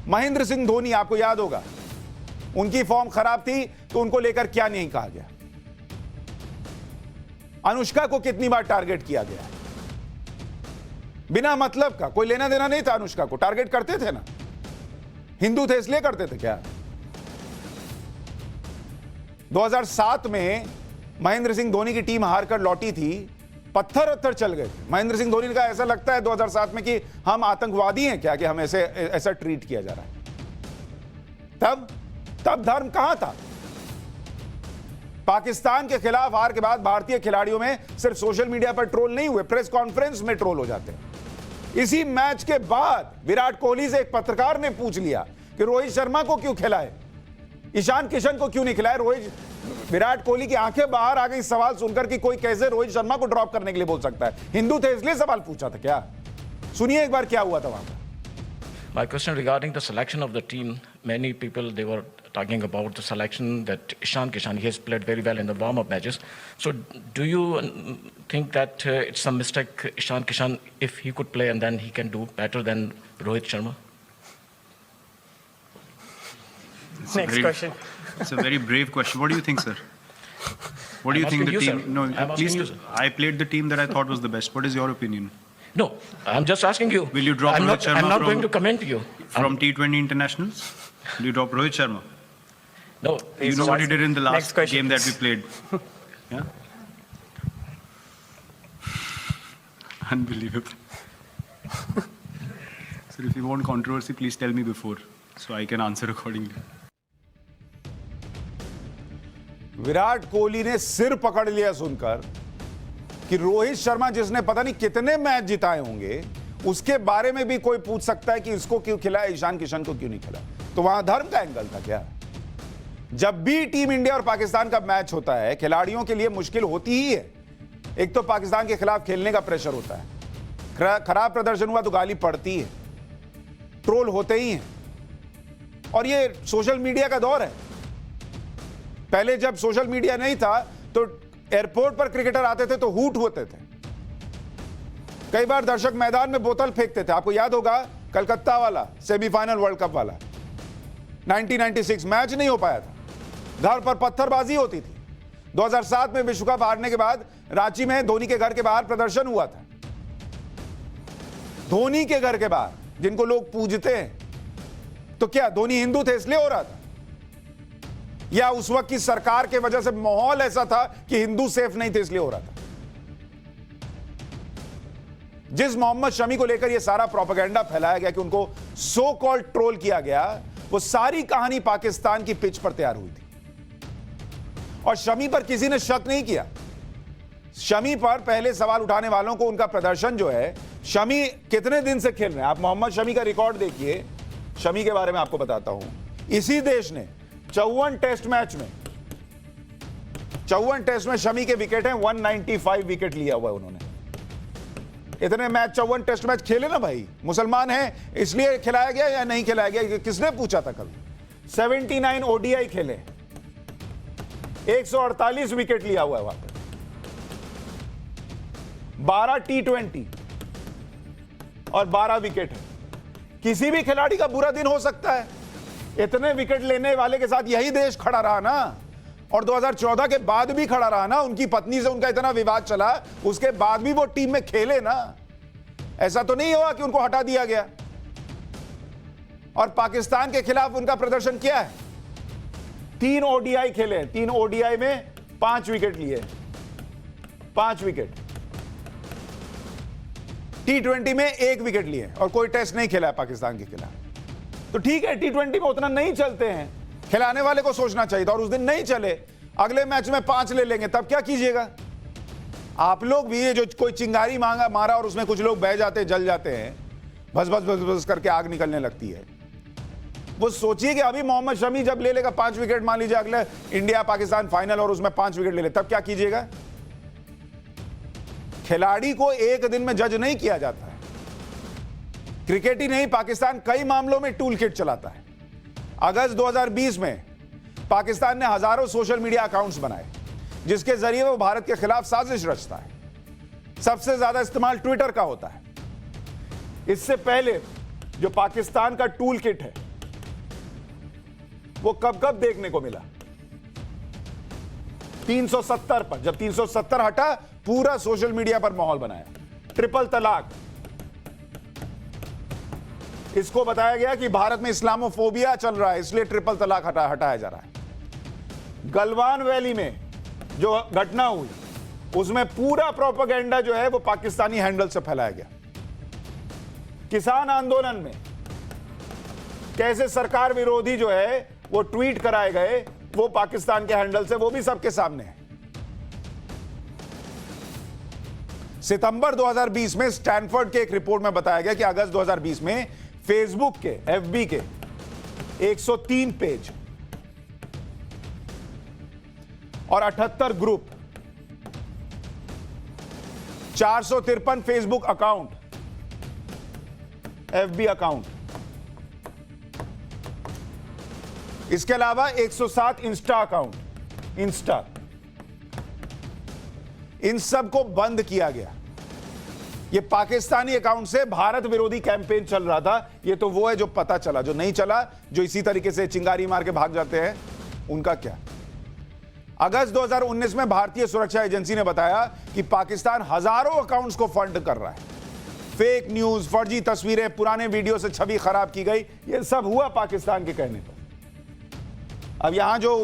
महेंद्र सिंह धोनी, आपको याद होगा, उनकी फॉर्म खराब थी तो उनको लेकर क्या नहीं कहा गया। अनुष्का को कितनी बार टारगेट किया गया है बिना मतलब का? कोई लेना देना नहीं था अनुष्का को, टारगेट करते थे ना, हिंदू थे इसलिए करते थे क्या? 2007 में महेंद्र सिंह धोनी की टीम हारकर लौटी थी, पत्थर वत्थर चल गए थे। महेंद्र सिंह धोनी का ऐसा लगता है 2007 में कि हम आतंकवादी हैं क्या, कि हम ऐसा ट्रीट किया जा रहा है। तब धर्म कहां था? पाकिस्तान के खिलाफ हार के बाद भारतीय खिलाड़ियों में सिर्फ सोशल मीडिया पर ट्रोल नहीं हुए, प्रेस कॉन्फ्रेंस में ट्रोल हो जाते हैं। इसी मैच के बाद विराट कोहली से एक पत्रकार ने पूछ लिया कि रोहित शर्मा को क्यों खिलाए, ईशान किशन को क्यों नहीं खिलाए। विराट कोहली की आंखें बाहर आ गई सवाल सुनकर कि कोई कैसे रोहित शर्मा को ड्रॉप करने के लिए बोल सकता है। हिंदू थे इसलिए सवाल पूछा था क्या? सुनिए एक बार क्या हुआ था वहां पर। My question regarding the selection of the team, many people, they were talking about the selection that Ishan Kishan, he has played very well in the warm-up matches. So do you think that it's a mistake, Ishan Kishan, if he could play and then he can do better than Rohit Sharma? Next question. It's a very brave question. What do you think, sir? What do you think the team? Sir. No, I'm please. asking you, sir. I played the team that I thought was the best. What is your opinion? No, I'm just asking you. Will you drop Rohit Sharma I'm not from- going to comment to you. From T20 internationals, will you drop Rohit Sharma? No. You know what he did in the Next last question. game that we played. Yeah. Unbelievable. Sir, if you want controversy, please tell me before, so I can answer accordingly. Virat Kohli ने सिर पकड़ लिया सुनकर कि रोहित शर्मा जिसने पता नहीं कितने मैच जिताए होंगे, उसके बारे में भी कोई पूछ सकता है कि इसको क्यों खिलाया, ईशान किशन को क्यों नहीं खिलाया। तो वहां धर्म का एंगल था क्या? जब भी टीम इंडिया और पाकिस्तान का मैच होता है, खिलाड़ियों के लिए मुश्किल होती ही है। एक तो पाकिस्तान के खिलाफ खेलने का प्रेशर होता है, खराब प्रदर्शन हुआ तो गाली पड़ती है, ट्रोल होते ही हैं, और ये सोशल मीडिया का दौर है। पहले जब सोशल मीडिया नहीं था तो एयरपोर्ट पर क्रिकेटर आते थे तो हूट होते थे, कई बार दर्शक मैदान में बोतल फेंकते थे। आपको याद होगा कलकत्ता वाला सेमीफाइनल वर्ल्ड कप वाला 1996 मैच नहीं हो पाया था, घर पर पत्थरबाजी होती थी। 2007 में विश्व कप हारने के बाद रांची में धोनी के घर के बाहर प्रदर्शन हुआ था। धोनी के घर के बाहर, जिनको लोग पूजते हैं, तो क्या धोनी हिंदू थे इसलिए हो रहा था, या उस वक्त की सरकार के वजह से माहौल ऐसा था कि हिंदू सेफ नहीं थे इसलिए हो रहा था? जिस मोहम्मद शमी को लेकर यह सारा प्रोपेगेंडा फैलाया गया कि उनको सो कॉल्ड ट्रोल किया गया, वो सारी कहानी पाकिस्तान की पिच पर तैयार हुई थी और शमी पर किसी ने शक नहीं किया। शमी पर पहले सवाल उठाने वालों को उनका प्रदर्शन जो है, शमी कितने दिन से खेल रहे हैं, आप मोहम्मद शमी का रिकॉर्ड देखिए। शमी के बारे में आपको बताता हूं, इसी देश ने 54 टेस्ट मैच में, 54 टेस्ट में शमी के विकेट हैं 195 विकेट लिया हुआ है उन्होंने। इतने मैच 54 टेस्ट मैच खेले ना भाई, मुसलमान हैं इसलिए खिलाया गया या नहीं खिलाया गया, किसने पूछा था कभी? 79 ओडीआई खेले, 148 विकेट लिया हुआ है वहां पर, 12 T20 और 12 विकेट है। किसी भी खिलाड़ी का बुरा दिन हो सकता है, इतने विकेट लेने वाले के साथ यही देश खड़ा रहा ना, और 2014 के बाद भी खड़ा रहा ना। उनकी पत्नी से उनका इतना विवाद चला, उसके बाद भी वो टीम में खेले ना। ऐसा तो नहीं हुआ कि उनको हटा दिया गया। और पाकिस्तान के खिलाफ उनका प्रदर्शन क्या है? 3 ओडीआई खेले, 3 ओडीआई में 5 विकेट लिए, 5 विकेट। T20 में 1 विकेट लिए और कोई टेस्ट नहीं खेला है पाकिस्तान के खिलाफ। तो ठीक है, T20 में उतना नहीं चलते हैं, खिलाने वाले को सोचना चाहिए था, और उस दिन नहीं चले, अगले मैच में 5 ले लेंगे, तब क्या कीजिएगा? आप लोग भी ये जो कोई चिंगारी मारा और उसमें कुछ लोग बह जाते, जल जाते हैं, बस बस बस बस करके आग निकलने लगती है। वो सोचिए कि अभी मोहम्मद शमी जब ले लेगा 5 विकेट, मान लीजिए अगले इंडिया पाकिस्तान फाइनल और उसमें 5 विकेट ले ले, तब क्या कीजिएगा? खिलाड़ी को एक दिन में जज नहीं किया जाता है। क्रिकेट ही नहीं, पाकिस्तान कई मामलों में टूल किट चलाता है। अगस्त 2020 में पाकिस्तान ने हजारों सोशल मीडिया अकाउंट्स बनाए, जिसके जरिए वो भारत के खिलाफ साजिश रचता है। सबसे ज्यादा इस्तेमाल ट्विटर का होता है। इससे पहले जो पाकिस्तान का टूल किट है, वो कब कब देखने को मिला? 370 पर। जब 370 हटा, पूरा सोशल मीडिया पर माहौल बनाया। ट्रिपल तलाक, इसको बताया गया कि भारत में इस्लामोफोबिया चल रहा है, इसलिए ट्रिपल तलाक हटाया जा रहा है। गलवान वैली में जो घटना हुई, उसमें पूरा प्रोपेगेंडा जो है वो पाकिस्तानी हैंडल से फैलाया गया। किसान आंदोलन में कैसे सरकार विरोधी जो है वो ट्वीट कराए गए, वो पाकिस्तान के हैंडल से, वो भी सबके सामने है। सितंबर 2020 में स्टैनफोर्ड के एक रिपोर्ट में बताया गया कि अगस्त 2020 में फेसबुक के, एफबी के 103 पेज और 78 group, 453 Facebook account, FB account, इसके अलावा 107 इंस्टा अकाउंट, इन सब को बंद किया गया। ये पाकिस्तानी अकाउंट से भारत विरोधी कैंपेन चल रहा था। ये तो वो है जो पता चला, जो नहीं चला, जो इसी तरीके से चिंगारी मार के भाग जाते हैं, उनका क्या। अगस्त 2019 में भारतीय सुरक्षा एजेंसी ने बताया कि पाकिस्तान हजारों अकाउंट्स को फंड कर रहा है। फेक न्यूज, फर्जी तस्वीरें, पुराने वीडियो से छवि खराब की गई, ये सब हुआ पाकिस्तान के कहने पर। अब यहां जो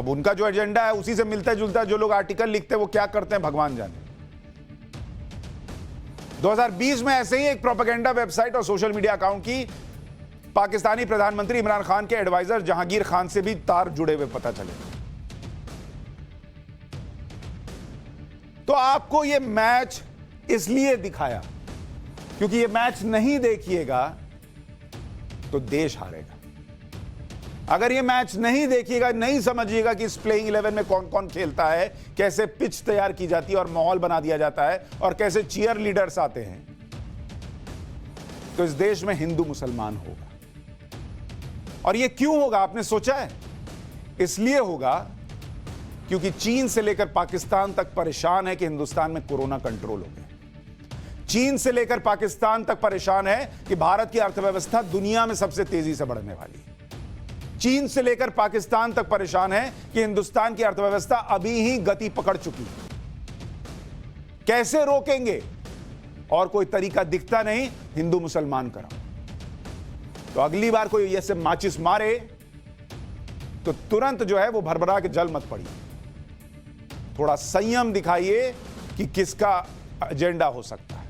उनका जो एजेंडा है उसी से मिलता जुलता जो लोग आर्टिकल लिखते हैं, वो क्या करते हैं भगवान जाने। 2020 में ऐसे ही एक प्रोपेगेंडा वेबसाइट और सोशल मीडिया अकाउंट की पाकिस्तानी प्रधानमंत्री इमरान खान के एडवाइजर जहांगीर खान से भी तार जुड़े हुए पता चले। तो आपको यह मैच इसलिए दिखाया क्योंकि यह मैच नहीं देखिएगा तो देश हारेगा। अगर ये मैच नहीं देखिएगा, नहीं समझिएगा कि इस प्लेइंग 11 में कौन कौन खेलता है, कैसे पिच तैयार की जाती है और माहौल बना दिया जाता है और कैसे चीयर लीडर्स आते हैं, तो इस देश में हिंदू मुसलमान होगा। और ये क्यों होगा आपने सोचा है? इसलिए होगा क्योंकि चीन से लेकर पाकिस्तान तक परेशान है कि हिंदुस्तान में कोरोना कंट्रोल हो गया। चीन से लेकर पाकिस्तान तक परेशान है कि भारत की अर्थव्यवस्था दुनिया में सबसे तेजी से बढ़ने वाली है। चीन से लेकर पाकिस्तान तक परेशान है कि हिंदुस्तान की अर्थव्यवस्था अभी ही गति पकड़ चुकी है। कैसे रोकेंगे? और कोई तरीका दिखता नहीं हिंदू मुसलमान का। तो अगली बार कोई ऐसे माचिस मारे तो तुरंत जो है वो भरभरा के जल मत पड़िए। थोड़ा संयम दिखाइए कि किसका एजेंडा हो सकता है।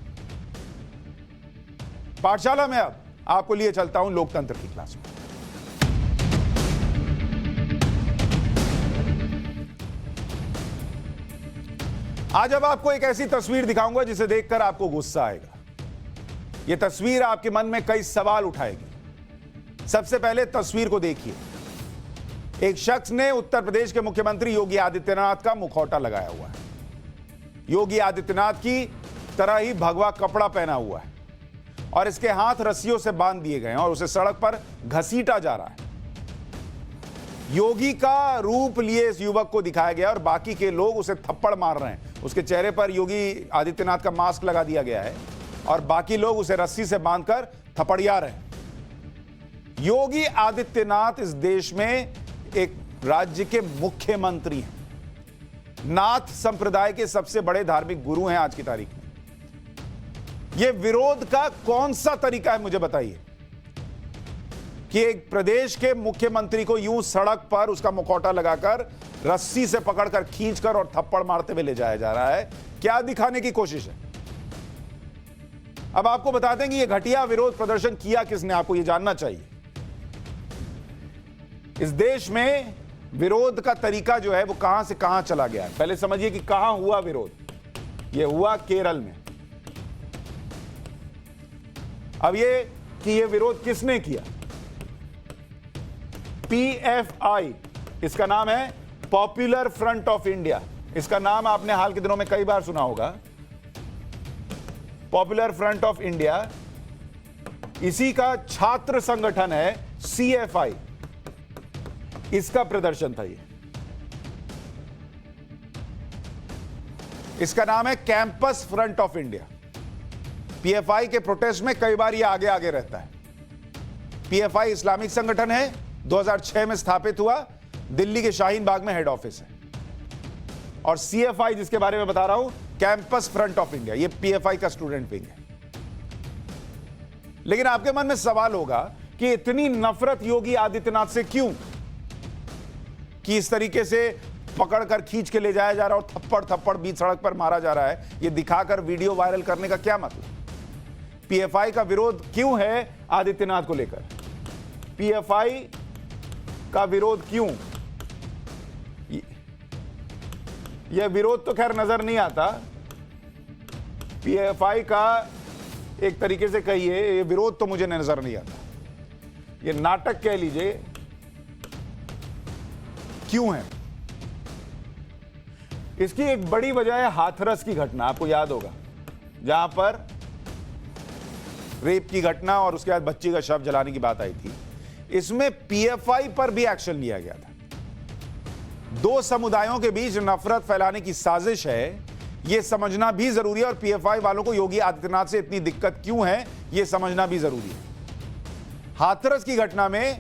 पाठशाला में अब आपको लिए चलता हूं लोकतंत्र की क्लास में। आज अब आपको एक ऐसी तस्वीर दिखाऊंगा जिसे देखकर आपको गुस्सा आएगा। यह तस्वीर आपके मन में कई सवाल उठाएगी। सबसे पहले तस्वीर को देखिए। एक शख्स ने उत्तर प्रदेश के मुख्यमंत्री योगी आदित्यनाथ का मुखौटा लगाया हुआ है। योगी आदित्यनाथ की तरह ही भगवा कपड़ा पहना हुआ है और इसके हाथ रस्सियों से बांध दिए गए हैं और उसे सड़क पर घसीटा जा रहा है। योगी का रूप लिए इस युवक को दिखाया गया और बाकी के लोग उसे थप्पड़ मार रहे हैं। उसके चेहरे पर योगी आदित्यनाथ का मास्क लगा दिया गया है और बाकी लोग उसे रस्सी से बांधकर थपड़िया रहे हैं। योगी आदित्यनाथ इस देश में एक राज्य के मुख्यमंत्री हैं। नाथ संप्रदाय के सबसे बड़े धार्मिक गुरु हैं आज की तारीख में। यह विरोध का कौन सा तरीका है मुझे बताइए कि एक प्रदेश के मुख्यमंत्री को यूं सड़क पर उसका मुखौटा लगाकर रस्सी से पकड़कर खींचकर और थप्पड़ मारते हुए ले जाया जा रहा है। क्या दिखाने की कोशिश है? अब आपको बता दें कि यह घटिया विरोध प्रदर्शन किया किसने, आपको यह जानना चाहिए। इस देश में विरोध का तरीका जो है वो कहां से कहां चला गया है। पहले समझिए कि कहां हुआ विरोध। यह हुआ केरल में। अब यह विरोध किसने किया? PFI, इसका नाम है पॉपुलर फ्रंट ऑफ इंडिया। इसका नाम आपने हाल के दिनों में कई बार सुना होगा, पॉपुलर फ्रंट ऑफ इंडिया। इसी का छात्र संगठन है CFI, इसका प्रदर्शन था ये। इसका नाम है campus front of India. PFI के प्रोटेस्ट में कई बार ये आगे आगे रहता है। PFI इस्लामिक संगठन है, 2006 में स्थापित हुआ दिल्ली के शाहीन बाग में हेड ऑफिस है। और सीएफआई जिसके बारे में बता रहा हूं, कैंपस फ्रंट ऑफ इंडिया, ये पीएफआई का स्टूडेंट विंग है। लेकिन आपके मन में सवाल होगा कि इतनी नफरत योगी आदित्यनाथ से क्यों, कि इस तरीके से पकड़कर खींच के ले जाया जा रहा है और थप्पड़ थप्पड़ बीच सड़क पर मारा जा रहा है, यह दिखाकर वीडियो वायरल करने का क्या मतलब? पीएफआई का विरोध क्यों है आदित्यनाथ को लेकर? पीएफआई का विरोध क्यों? यह विरोध तो खैर नजर नहीं आता। पीएफआई का एक तरीके से कहिए, यह विरोध तो मुझे नजर नहीं आता, यह नाटक कह लीजिए। क्यों है? इसकी एक बड़ी वजह है हाथरस की घटना, आपको याद होगा, जहां पर रेप की घटना और उसके बाद बच्ची का शव जलाने की बात आई थी। इसमें पीएफआई पर भी एक्शन लिया गया था। दो समुदायों के बीच नफरत फैलाने की साजिश है, यह समझना भी जरूरी है। और पीएफआई वालों को योगी आदित्यनाथ से इतनी दिक्कत क्यों है, यह समझना भी जरूरी है। हाथरस की घटना में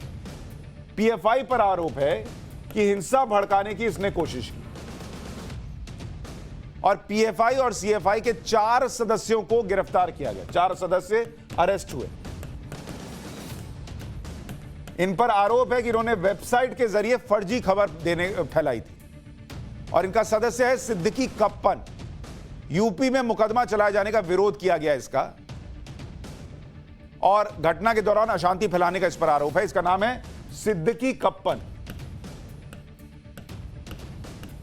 पीएफआई पर आरोप है कि हिंसा भड़काने की इसने कोशिश की और पीएफआई और सीएफआई के 4 सदस्यों को गिरफ्तार किया गया। 4 सदस्य अरेस्ट हुए। इन पर आरोप है कि इन्होंने वेबसाइट के जरिए फर्जी खबर फैलाई थी। और इनका सदस्य है सिद्दीकी कप्पन। यूपी में मुकदमा चलाए जाने का विरोध किया गया इसका, और घटना के दौरान अशांति फैलाने का इस पर आरोप है। इसका नाम है सिद्दीकी कप्पन।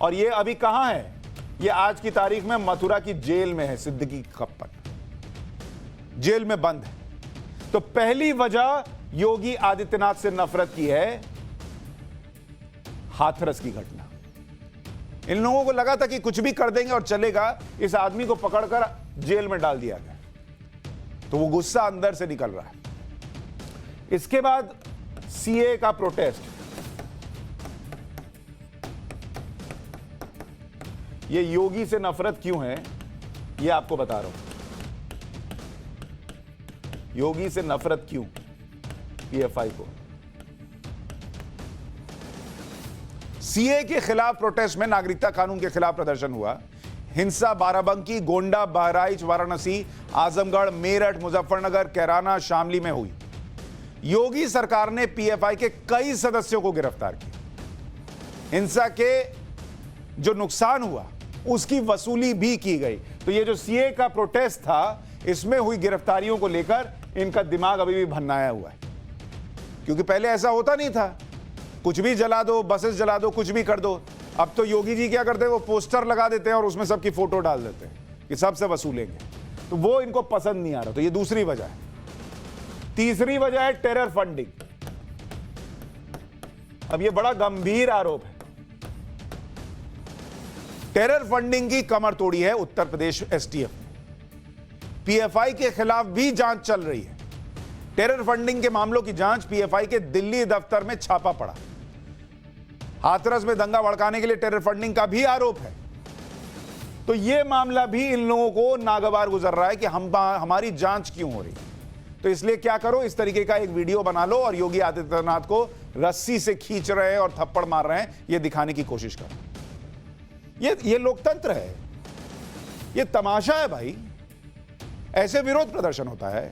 और यह अभी कहां है? यह आज की तारीख में मथुरा की जेल में है। सिद्दीकी कप्पन जेल में बंद है। तो पहली वजह योगी आदित्यनाथ से नफरत की है हाथरस की घटना। इन लोगों को लगा था कि कुछ भी कर देंगे और चलेगा, इस आदमी को पकड़कर जेल में डाल दिया गया, तो वो गुस्सा अंदर से निकल रहा है। इसके बाद सीए का प्रोटेस्ट, ये योगी से नफरत क्यों है, ये आपको बता रहा हूं। योगी से नफरत क्यों पीएफआई को? सीए के खिलाफ प्रोटेस्ट में नागरिकता कानून के खिलाफ प्रदर्शन हुआ। हिंसा बाराबंकी, गोंडा, बहराइच, वाराणसी, आजमगढ़, मेरठ, मुजफ्फरनगर, कैराना, शामली में हुई। योगी सरकार ने पीएफआई के कई सदस्यों को गिरफ्तार किया। हिंसा के जो नुकसान हुआ उसकी वसूली भी की गई। तो ये जो सीए का प्रोटेस्ट था, इसमें हुई गिरफ्तारियों को लेकर इनका दिमाग अभी भी भन्नाया हुआ है, क्योंकि पहले ऐसा होता नहीं था। कुछ भी जला दो, बसेस जला दो, कुछ भी कर दो। अब तो योगी जी क्या करते हैं, वो पोस्टर लगा देते हैं और उसमें सबकी फोटो डाल देते हैं कि सबसे वसूलेंगे। तो वो इनको पसंद नहीं आ रहा। तो ये दूसरी वजह है। तीसरी वजह है टेरर फंडिंग। अब ये बड़ा गंभीर आरोप है। टेरर फंडिंग की कमर तोड़ी है उत्तर प्रदेश एसटीएफ ने। पीएफआई के खिलाफ भी जांच चल रही है। टेरर फंडिंग के मामलों की जांच, पीएफआई के दिल्ली दफ्तर में छापा पड़ा। हाथरस में दंगा भड़काने के लिए टेरर फंडिंग का भी आरोप है। तो यह मामला भी इन लोगों को नागवार गुजर रहा है कि हमारी जांच क्यों हो रही है। तो इसलिए क्या करो, इस तरीके का एक वीडियो बना लो और योगी आदित्यनाथ को रस्सी से खींच रहे हैं और थप्पड़ मार रहे हैं, यह दिखाने की कोशिश करो। ये लोकतंत्र है, ये तमाशा है भाई। ऐसे विरोध प्रदर्शन होता है।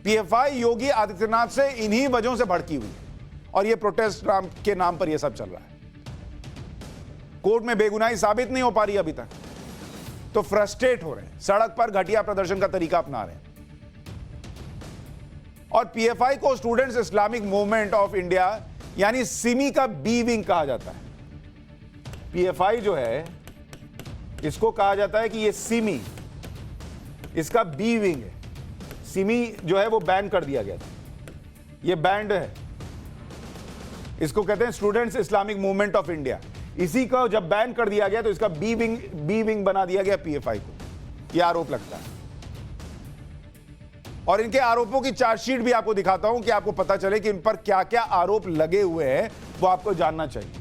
पीएफआई योगी आदित्यनाथ से इन्हीं वजहों से भड़की हुई है और ये प्रोटेस्ट के नाम पर ये सब चल रहा है। कोर्ट में बेगुनाही साबित नहीं हो पा रही अभी तक, तो फ्रस्ट्रेट हो रहे हैं, सड़क पर घटिया प्रदर्शन का तरीका अपना रहे हैं। और पीएफआई को students Islamic movement of India यानी सिमी का बी विंग कहा जाता है। पीएफआई जो है, इसको कहा जाता है कि ये सिमी, इसका बी विंग है। सिमी जो है वो बैन कर दिया गया था, ये बैंड है। इसको कहते हैं students Islamic movement of India. इसी का जब बैन कर दिया गया तो इसका बी विंग बना दिया गया पीएफआई को। यह आरोप लगता है। और इनके आरोपों की चार्जशीट भी आपको दिखाता हूं कि आपको पता चले कि इन पर क्या क्या आरोप लगे हुए हैं, वो आपको जानना चाहिए।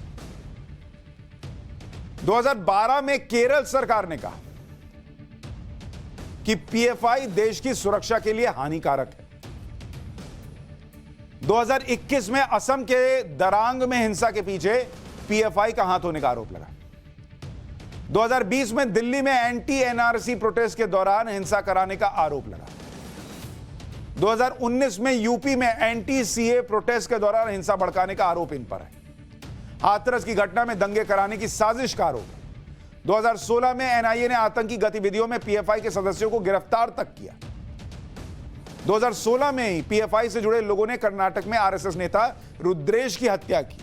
2012 में केरल सरकार ने कहा कि पीएफआई देश की सुरक्षा के लिए हानिकारक है। 2021 में असम के दरांग में हिंसा के पीछे पीएफआई का हाथ होने का आरोप लगा। 2020 में दिल्ली में एंटी एनआरसी प्रोटेस्ट के दौरान हिंसा कराने का आरोप लगा। 2019 में यूपी में एंटी सीए प्रोटेस्ट के दौरान हिंसा भड़काने का आरोप इन पर है। हाथरस की घटना में दंगे कराने की साजिश का आरोप है। 2016 में एनआईए ने आतंकी गतिविधियों में पीएफआई के सदस्यों को गिरफ्तार तक किया। 2016 में ही पीएफआई से जुड़े लोगों ने कर्नाटक में आरएसएस नेता रुद्रेश की हत्या की।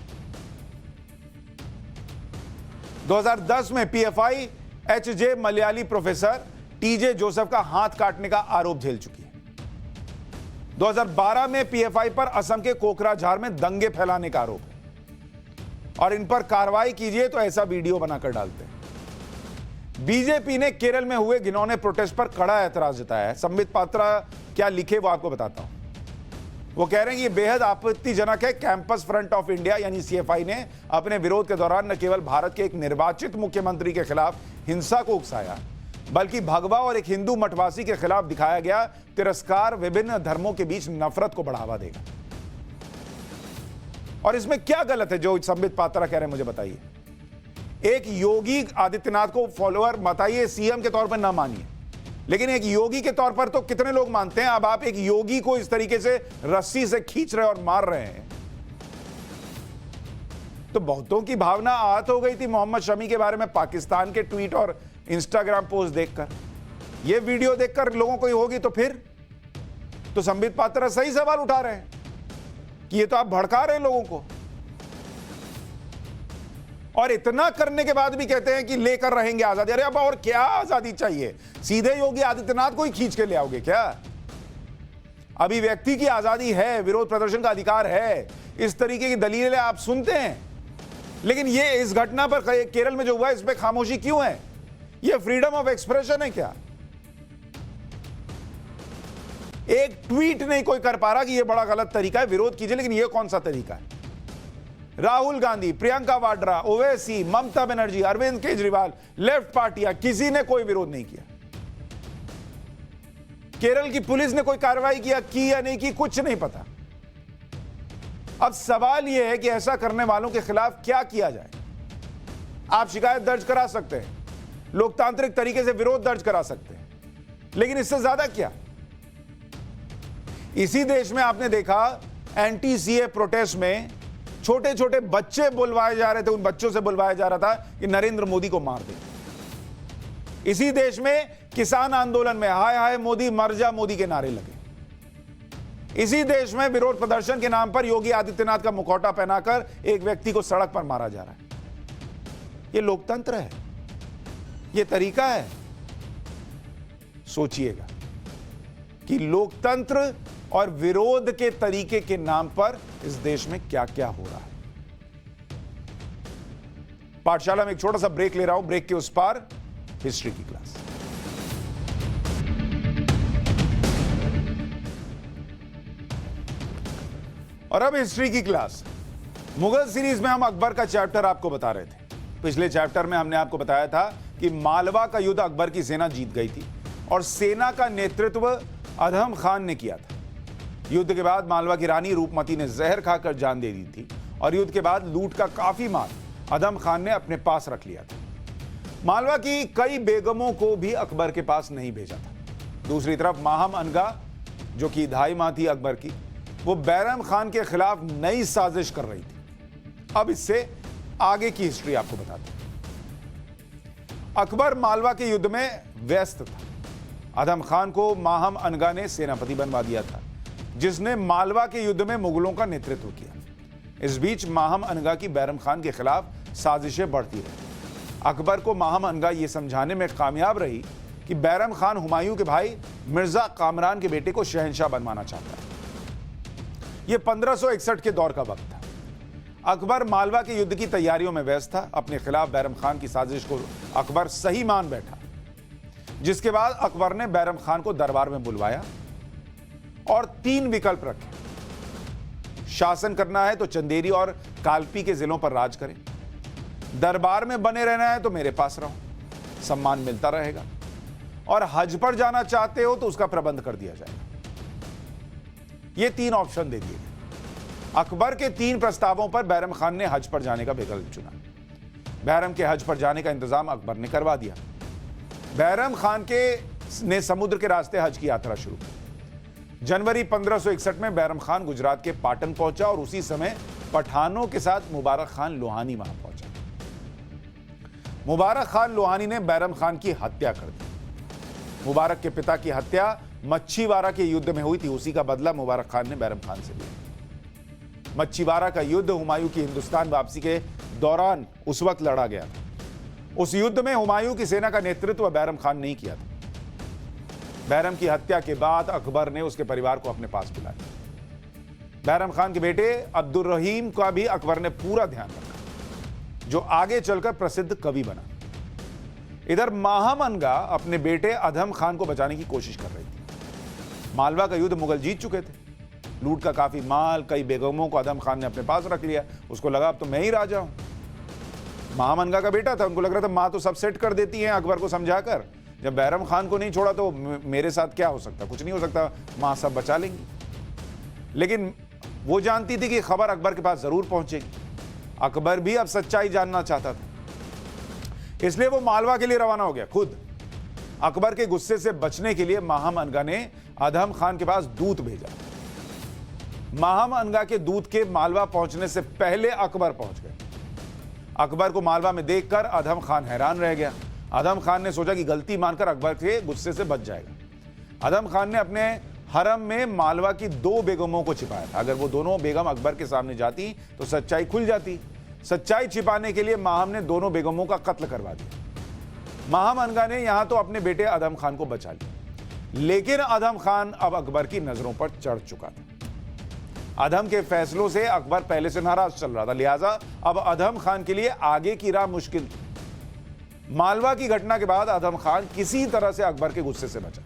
2010 में PFI HJ Malayali professor TJ Joseph का हाथ काटने का आरोप झेल चुकी है। 2012 में पीएफआई पर असम के कोकराझार में दंगे फैलाने का आरोप है और इन पर कार्रवाई कीजिए तो ऐसा वीडियो बनाकर डालते हैं। बीजेपी ने केरल में हुए घिनौने प्रोटेस्ट पर कड़ा ऐतराज जताया है। संबित पात्रा क्या लिखे वो आपको बताता हूं। वो कह रहे हैं कि ये बेहद आपत्तिजनक है। कैंपस फ्रंट ऑफ इंडिया यानी सीएफआई ने अपने विरोध के दौरान न केवल भारत के एक निर्वाचित मुख्यमंत्री के खिलाफ हिंसा को उकसाया, बल्कि भगवा और एक हिंदू मठवासी के खिलाफ दिखाया गया तिरस्कार विभिन्न धर्मों के बीच नफरत को बढ़ावा देगा। और इसमें क्या गलत है जो संबित पात्रा कह रहे हैं, मुझे बताइए। एक योगी आदित्यनाथ को फॉलोअर बताइए, सीएम के तौर पर ना मानिए, लेकिन एक योगी के तौर पर तो कितने लोग मानते हैं। अब आप एक योगी को इस तरीके से रस्सी से खींच रहे और मार रहे हैं, तो बहुतों की भावना आहत हो गई थी मोहम्मद शमी के बारे में पाकिस्तान के ट्वीट और इंस्टाग्राम पोस्ट देखकर। यह वीडियो देखकर लोगों को होगी तो फिर तो संबित पात्रा सही सवाल उठा रहे हैं कि ये तो आप भड़का रहे हैं लोगों को, और इतना करने के बाद भी कहते हैं कि लेकर रहेंगे आजादी। अरे अब और क्या आजादी चाहिए? सीधे योगी आदित्यनाथ को ही खींच के ले आओगे क्या? अभिव्यक्ति की आजादी है, विरोध प्रदर्शन का अधिकार है, इस तरीके की दलीलें आप सुनते हैं, लेकिन ये इस घटना पर केरल में जो हुआ इस पर खामोशी क्यों है? ये फ्रीडम ऑफ एक्सप्रेशन है क्या? एक ट्वीट नहीं कोई कर पा रहा कि ये बड़ा गलत तरीका है, विरोध कीजिए, लेकिन ये कौन सा तरीका है? राहुल गांधी, प्रियंका वाड्रा, ओवैसी, ममता बनर्जी, अरविंद केजरीवाल, लेफ्ट पार्टियां, किसी ने कोई विरोध नहीं किया। केरल की पुलिस ने कोई कार्रवाई की या नहीं की, कुछ नहीं पता। अब सवाल यह है कि ऐसा करने वालों के खिलाफ क्या किया जाए। आप शिकायत दर्ज करा सकते हैं, लोकतांत्रिक तरीके से विरोध दर्ज करा सकते हैं, लेकिन इससे ज्यादा क्या? इसी देश में आपने देखा एंटी सीए प्रोटेस्ट में छोटे छोटे बच्चे बुलवाए जा रहे थे, उन बच्चों से बुलवाया जा रहा था कि नरेंद्र मोदी को मार दें। इसी देश में किसान आंदोलन में हाय हाय मोदी, मर जा मोदी के नारे लगे। इसी देश में विरोध प्रदर्शन के नाम पर योगी आदित्यनाथ का मुखौटा पहनाकर एक व्यक्ति को सड़क पर मारा जा रहा है। यह लोकतंत्र है? यह तरीका है? सोचिएगा कि लोकतंत्र और विरोध के तरीके के नाम पर इस देश में क्या क्या हो रहा है। पाठशाला में एक छोटा सा ब्रेक ले रहा हूं, ब्रेक के उस पार हिस्ट्री की क्लास। और अब हिस्ट्री की क्लास। मुगल सीरीज में हम अकबर का चैप्टर आपको बता रहे थे। पिछले चैप्टर में हमने आपको बताया था कि मालवा का युद्ध अकबर की सेना जीत गई थी और सेना का नेतृत्व अधम खान ने किया था। युद्ध के बाद मालवा की रानी रूपमती ने जहर खाकर जान दे दी थी और युद्ध के बाद लूट का काफी माल अधम खान ने अपने पास रख लिया था। मालवा की कई बेगमों को भी अकबर के पास नहीं भेजा था। दूसरी तरफ माहम अनगा, जो कि धाई मां थी अकबर की, वो बैरम खान के खिलाफ नई साजिश कर रही थी। अब इससे आगे की हिस्ट्री आपको बताते हैं। अकबर मालवा के युद्ध में व्यस्त था। अधम खान को माहम अनगा ने सेनापति बनवा दिया था, जिसने मालवा के युद्ध में मुगलों का नेतृत्व किया। इस बीच माहम अनगा की बैरम खान के खिलाफ साजिशें बढ़ती रही। अकबर को माहम अनगा ये समझाने में कामयाब रही कि बैरम खान हुमायूं के भाई मिर्जा कामरान के बेटे को शहंशाह बनवाना चाहता है। यह 1561 के दौर का वक्त था। अकबर मालवा के युद्ध की तैयारियों में व्यस्त था। अपने खिलाफ बैरम खान की साजिश को अकबर सही मान बैठा, जिसके बाद अकबर ने बैरम खान को दरबार में बुलवाया और 3 विकल्प रखे। शासन करना है तो चंदेरी और कालपी के जिलों पर राज करें, दरबार में बने रहना है तो मेरे पास रहो, सम्मान मिलता रहेगा, और हज पर जाना चाहते हो तो उसका प्रबंध कर दिया जाएगा। ये 3 ऑप्शन दे दिए गए। अकबर के 3 प्रस्तावों पर बैरम खान ने हज पर जाने का विकल्प चुना। बैरम के हज पर जाने का इंतजाम अकबर ने करवा दिया। बैरम खान ने समुद्र के रास्ते हज की यात्रा शुरू की। जनवरी 1561 में बैरम खान गुजरात के पाटन पहुंचा और उसी समय पठानों के साथ मुबारक खान लोहानी वहां पहुंचा। मुबारक खान लोहानी ने बैरम खान की हत्या कर दी। मुबारक के पिता की हत्या मच्छीवाड़ा के युद्ध में हुई थी, उसी का बदला मुबारक खान ने बैरम खान से लिया। मच्छीवाड़ा का युद्ध हुमायूं की हिंदुस्तान वापसी के दौरान उस वक्त लड़ा गया था। उस युद्ध में हुमायूं की सेना का नेतृत्व बैरम खान ने किया था। बैरम की हत्या के बाद अकबर ने उसके परिवार को अपने पास बुलाया। बैरम खान के बेटे अब्दुल रहीम का भी अकबर ने पूरा ध्यान रखा, जो आगे चलकर प्रसिद्ध कवि बना। इधर महामनगा अपने बेटे अधम खान को बचाने की कोशिश कर रही थी। मालवा का युद्ध मुगल जीत चुके थे। लूट का काफी माल, कई बेगमों को अधम खान ने अपने पास रख लिया। उसको लगा अब तो मैं ही राजा हूं। महामनगा का बेटा था, उनको लग रहा था मां तो सब सेट कर देती है अकबर को समझाकर। जब बैरम खान को नहीं छोड़ा तो मेरे साथ क्या हो सकता, कुछ नहीं हो सकता, मां सब बचा लेंगी। लेकिन वो जानती थी कि खबर अकबर के पास जरूर पहुंचेगी। अकबर भी अब सच्चाई जानना चाहता था, इसलिए वो मालवा के लिए रवाना हो गया। खुद अकबर के गुस्से से बचने के लिए महामनगा ने अधम खान के पास दूत भेजा। महामनगा के दूत के मालवा पहुंचने से पहले अकबर पहुंच गए। अकबर को मालवा में देखकर अधम खान हैरान रह गया। अधम खान ने सोचा कि गलती मानकर अकबर के गुस्से से बच जाएगा। अधम खान ने अपने हरम में मालवा की 2 बेगमों को छिपाया था। अगर वो दोनों बेगम अकबर के सामने जाती तो सच्चाई खुल जाती। सच्चाई छिपाने के लिए माहम ने दोनों बेगमों का कत्ल करवा दिया। महामनगा ने यहां तो अपने बेटे अधम खान को बचा लिया, लेकिन अधम खान अब अकबर की नजरों पर चढ़ चुका था। अधम के फैसलों से अकबर पहले से नाराज चल रहा था, लिहाजा अब अधम खान के लिए आगे की राह मुश्किल थी। मालवा की घटना के बाद अधम खान किसी तरह से अकबर के गुस्से से बचा,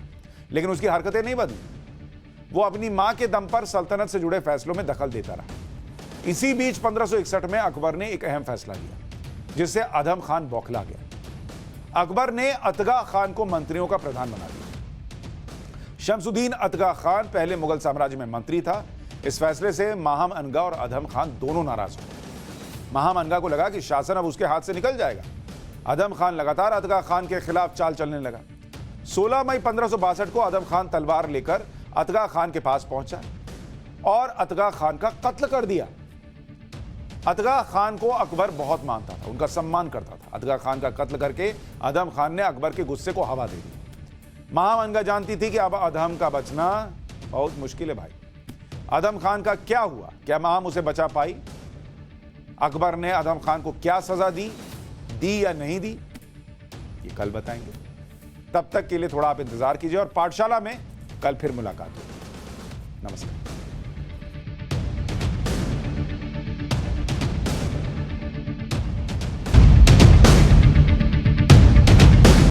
लेकिन उसकी हरकतें नहीं बदली। वो अपनी मां के दम पर सल्तनत से जुड़े फैसलों में दखल देता रहा। इसी बीच 1561 में अकबर ने एक अहम फैसला लिया, जिससे अधम खान बौखला गया। अकबर ने अतगा खान को मंत्रियों का प्रधान बना दिया। शमसुद्दीन अतगा खान पहले मुगल साम्राज्य में मंत्री था। इस फैसले से महामनगा और अधम खान दोनों नाराज हो गए। महामनगा को लगा कि शासन अब उसके हाथ से निकल जाएगा। अधम खान लगातार अतगा खान के खिलाफ चाल चलने लगा। 16 मई 1562 को अधम खान तलवार लेकर अतगा खान के पास पहुंचा और अतगा खान का कत्ल कर दिया। अतगा खान को अकबर बहुत मानता था, उनका सम्मान करता था। अतगा खान का कत्ल करके अधम खान ने अकबर के गुस्से को हवा दे दी। महामनगा जानती थी कि अब अधम का बचना बहुत मुश्किल है भाई। अधम खान का क्या हुआ? क्या माहम उसे बचा पाई? अकबर ने अधम खान को क्या सजा दी या नहीं दी, ये कल बताएंगे। तब तक के लिए थोड़ा आप इंतजार कीजिए और पाठशाला में कल फिर मुलाकात होगी। नमस्कार।